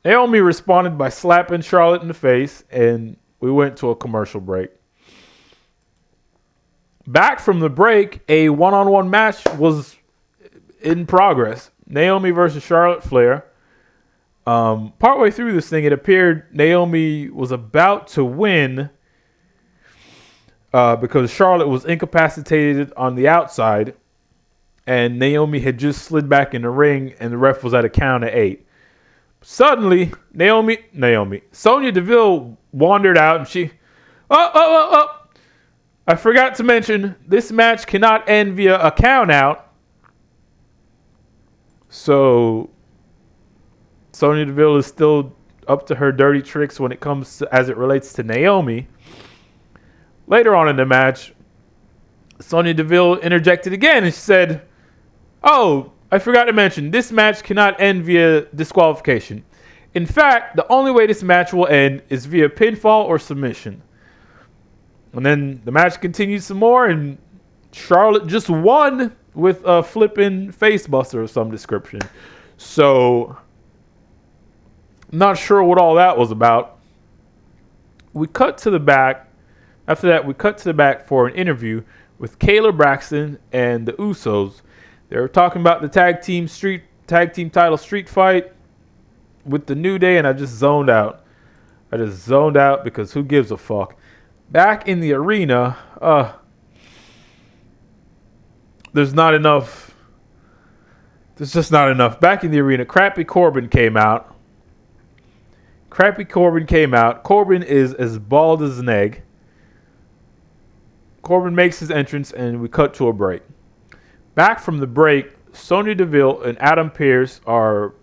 S1: Naomi responded by slapping Charlotte in the face, and we went to a commercial break. Back from the break, a one-on-one match was in progress. Naomi versus Charlotte Flair. Partway through this thing, it appeared Naomi was about to win because Charlotte was incapacitated on the outside, and Naomi had just slid back in the ring, and the ref was at a count of 8. Suddenly, Sonya Deville wandered out, and she, I forgot to mention, this match cannot end via a count out. So Sonya Deville is still up to her dirty tricks when it comes to, as it relates to Naomi. Later on in the match, Sonya Deville interjected again and she said, oh, I forgot to mention, this match cannot end via disqualification. In fact, the only way this match will end is via pinfall or submission. And then the match continued some more, and Charlotte just won with a flipping face buster of some description. So, not sure what all that was about. We cut to the back. After that, we cut to the back for an interview with Kayla Braxton and the Usos. They were talking about the tag team title street fight with the New Day, and I just zoned out. Because who gives a fuck? Back in the arena, there's not enough. There's just not enough. Back in the arena, Crappy Corbin came out. Corbin is as bald as an egg. Corbin makes his entrance, and we cut to a break. Back from the break, Sonya Deville and Adam Pearce are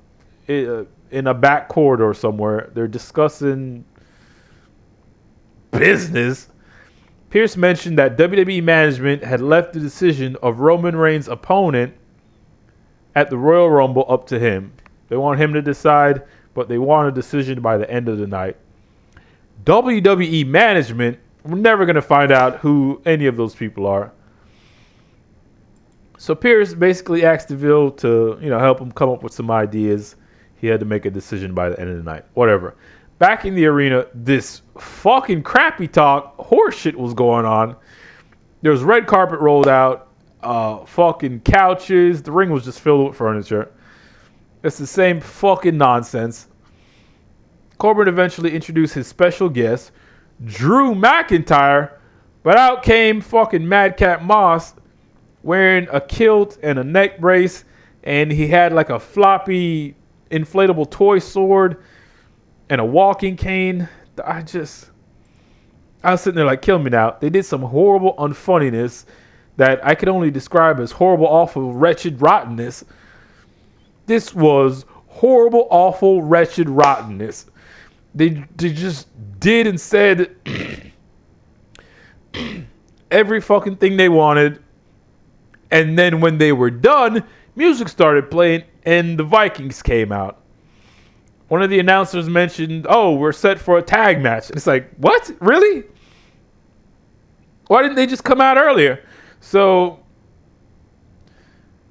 S1: in a back corridor somewhere. They're discussing business. Pearce mentioned that WWE management had left the decision of Roman Reigns' opponent at the Royal Rumble up to him. They want him to decide, but they want a decision by the end of the night. WWE management, we're never going to find out who any of those people are. So Pearce basically asked Deville to, help him come up with some ideas. He had to make a decision by the end of the night. Whatever. Back in the arena, this fucking crappy talk horseshit was going on. There was red carpet rolled out, fucking couches. The ring was just filled with furniture. It's the same fucking nonsense. Corbin eventually introduced his special guest, Drew McIntyre, but out came fucking Madcap Moss wearing a kilt and a neck brace, and he had like a floppy inflatable toy sword and a walking cane. I was sitting there like, kill me now. They did some horrible unfunniness that I could only describe as horrible, awful, wretched rottenness. This was horrible, awful, wretched rottenness. They just did and said every fucking thing they wanted. And then when they were done, music started playing and the Vikings came out. One of the announcers mentioned, oh, we're set for a tag match. It's like, what? Really? Why didn't they just come out earlier? So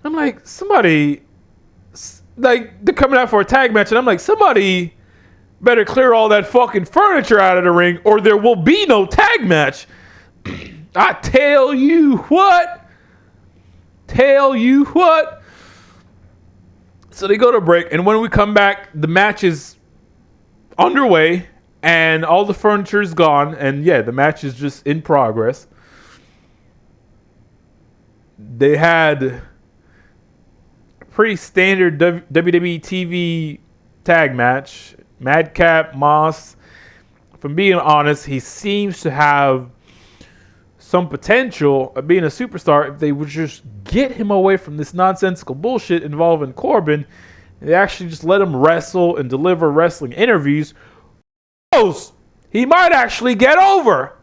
S1: I'm like, somebody, like, they're coming out for a tag match, and I'm like, somebody better clear all that fucking furniture out of the ring, or there will be no tag match. I tell you what. So they go to break, and when we come back, the match is underway, and all the furniture is gone, and yeah, the match is just in progress. They had a pretty standard WWE TV tag match. Madcap Moss, from being honest, he seems to have some potential of being a superstar if they would just get him away from this nonsensical bullshit involving Corbin. They actually just let him wrestle and deliver wrestling interviews. He might actually get over.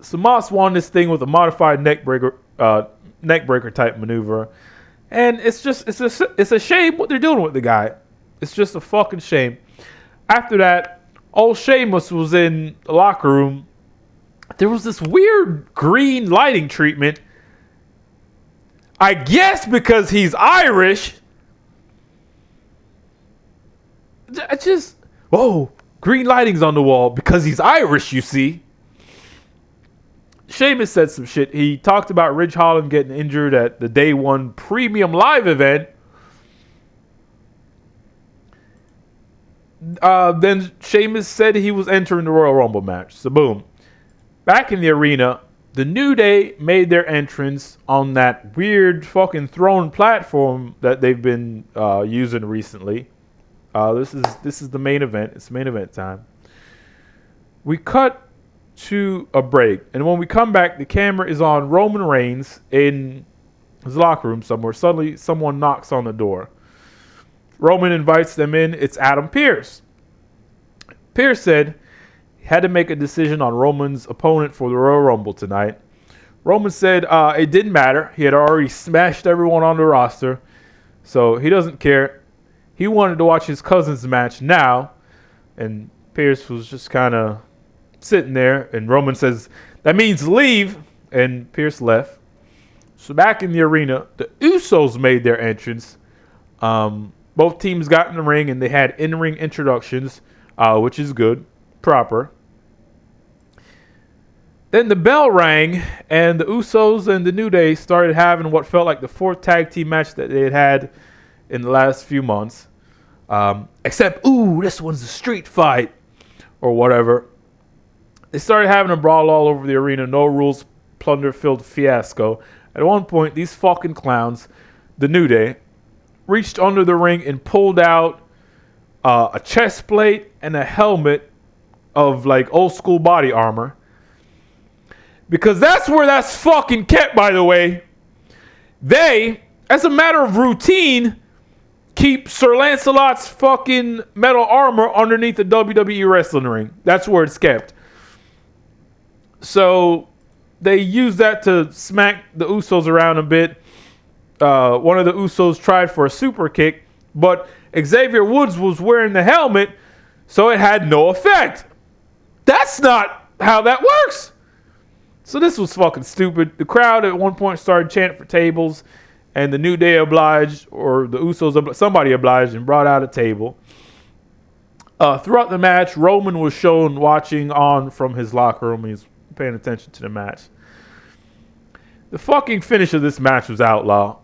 S1: So Moss won this thing with a modified neckbreaker type maneuver, and it's a shame what they're doing with the guy. It's just a fucking shame. After that, old Sheamus was in the locker room. There was this weird green lighting treatment. I guess because he's Irish. Whoa, green lighting's on the wall because he's Irish, you see. Sheamus said some shit. He talked about Ridge Holland getting injured at the Day 1 Premium Live event. Then Sheamus said he was entering the Royal Rumble match. So boom. Back in the arena, the New Day made their entrance on that weird fucking throne platform that they've been using recently. This is the main event. It's main event time. We cut to a break, and when we come back, the camera is on Roman Reigns in his locker room somewhere. Suddenly, someone knocks on the door. Roman invites them in. It's Adam Pearce. Pearce said he had to make a decision on Roman's opponent for the Royal Rumble tonight. Roman said it didn't matter. He had already smashed everyone on the roster, so he doesn't care. He wanted to watch his cousin's match now, and Pearce was just kind of sitting there, and Roman says, that means leave, and Pearce left. So back in the arena, the Usos made their entrance. Both teams got in the ring, and they had in-ring introductions, which is good, proper. Then the bell rang, and the Usos and the New Day started having what felt like the fourth tag team match that they had in the last few months. Except, this one's a street fight, or whatever. They started having a brawl all over the arena, no rules, plunder-filled fiasco. At one point, these fucking clowns, the New Day, reached under the ring and pulled out a chest plate and a helmet of like old school body armor. Because that's where that's fucking kept, by the way. They, as a matter of routine, keep Sir Lancelot's fucking metal armor underneath the WWE wrestling ring. That's where it's kept. So they used that to smack the Usos around a bit. One of the Usos tried for a super kick, but Xavier Woods was wearing the helmet, so it had no effect. That's not how that works. So this was fucking stupid. The crowd at one point started chanting for tables, and the New Day obliged, or the Usos, somebody obliged and brought out a table. Throughout the match, Roman was shown watching on from his locker room. He's paying attention to the match. The fucking finish of this match was outlaw.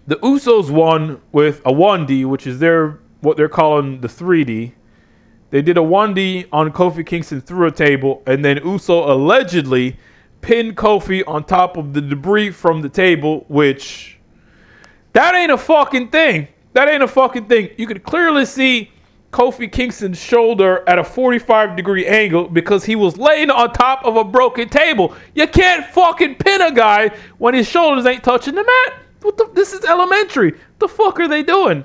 S1: The Usos won with a 1D, which is what they're calling the 3D. They did a 1D on Kofi Kingston through a table, and then Uso allegedly pinned Kofi on top of the debris from the table, which that ain't a fucking thing. That ain't a fucking thing. You could clearly see Kofi Kingston's shoulder at a 45-degree angle because he was laying on top of a broken table. You can't fucking pin a guy when his shoulders ain't touching the mat. This is elementary. What the fuck are they doing?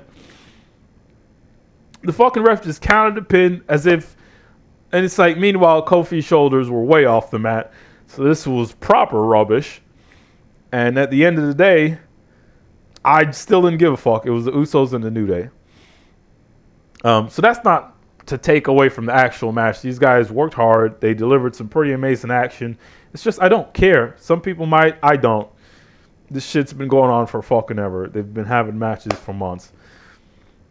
S1: The fucking ref just counted the pin as if, and it's like, meanwhile, Kofi's shoulders were way off the mat. So this was proper rubbish. And at the end of the day, I still didn't give a fuck. It was the Usos and the New Day. So that's not to take away from the actual match. These guys worked hard. They delivered some pretty amazing action. It's just I don't care. Some people might. I don't. This shit's been going on for fucking ever. They've been having matches for months.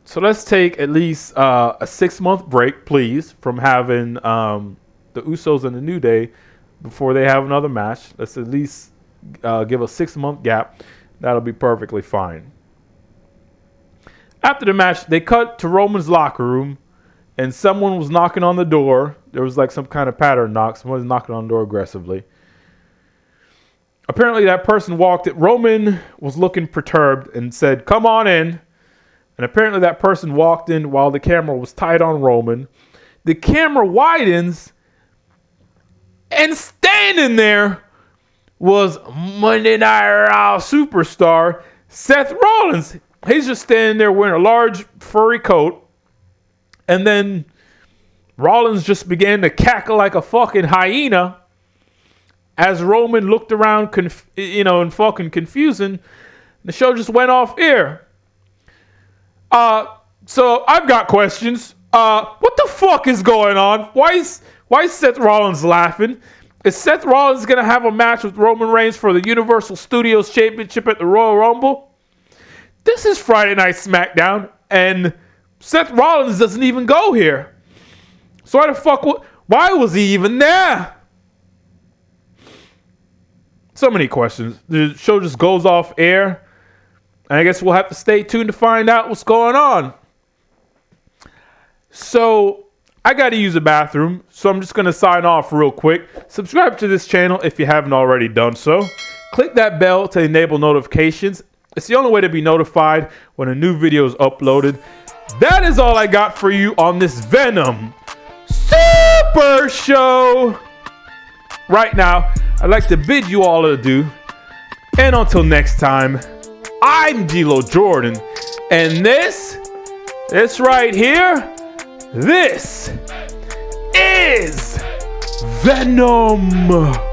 S1: So let's take at least a 6-month break, please, from having the Usos and the New Day before they have another match. Let's at least give a 6-month gap. That'll be perfectly fine. After the match, they cut to Roman's locker room, and someone was knocking on the door. There was like some kind of pattern knock. Someone was knocking on the door aggressively. Apparently, that person walked in. Roman was looking perturbed and said, "Come on in." And apparently, that person walked in while the camera was tight on Roman. The camera widens, and standing there was Monday Night Raw superstar Seth Rollins. He's just standing there wearing a large furry coat. And then Rollins just began to cackle like a fucking hyena as Roman looked around, in fucking confusion. The show just went off air. So I've got questions. What the fuck is going on? Why is Seth Rollins laughing? Is Seth Rollins going to have a match with Roman Reigns for the Universal Studios Championship at the Royal Rumble? This is Friday Night SmackDown, and Seth Rollins doesn't even go here. So why was he even there? So many questions. The show just goes off air, and I guess we'll have to stay tuned to find out what's going on. So I got to use a bathroom, so I'm just going to sign off real quick. Subscribe to this channel if you haven't already done so. Click that bell to enable notifications. It's the only way to be notified when a new video is uploaded. That is all I got for you on this VENUM Super Show. Right now, I'd like to bid you all adieu. And until next time, I'm D'Lo Jordan. And this right here, this is VENUM.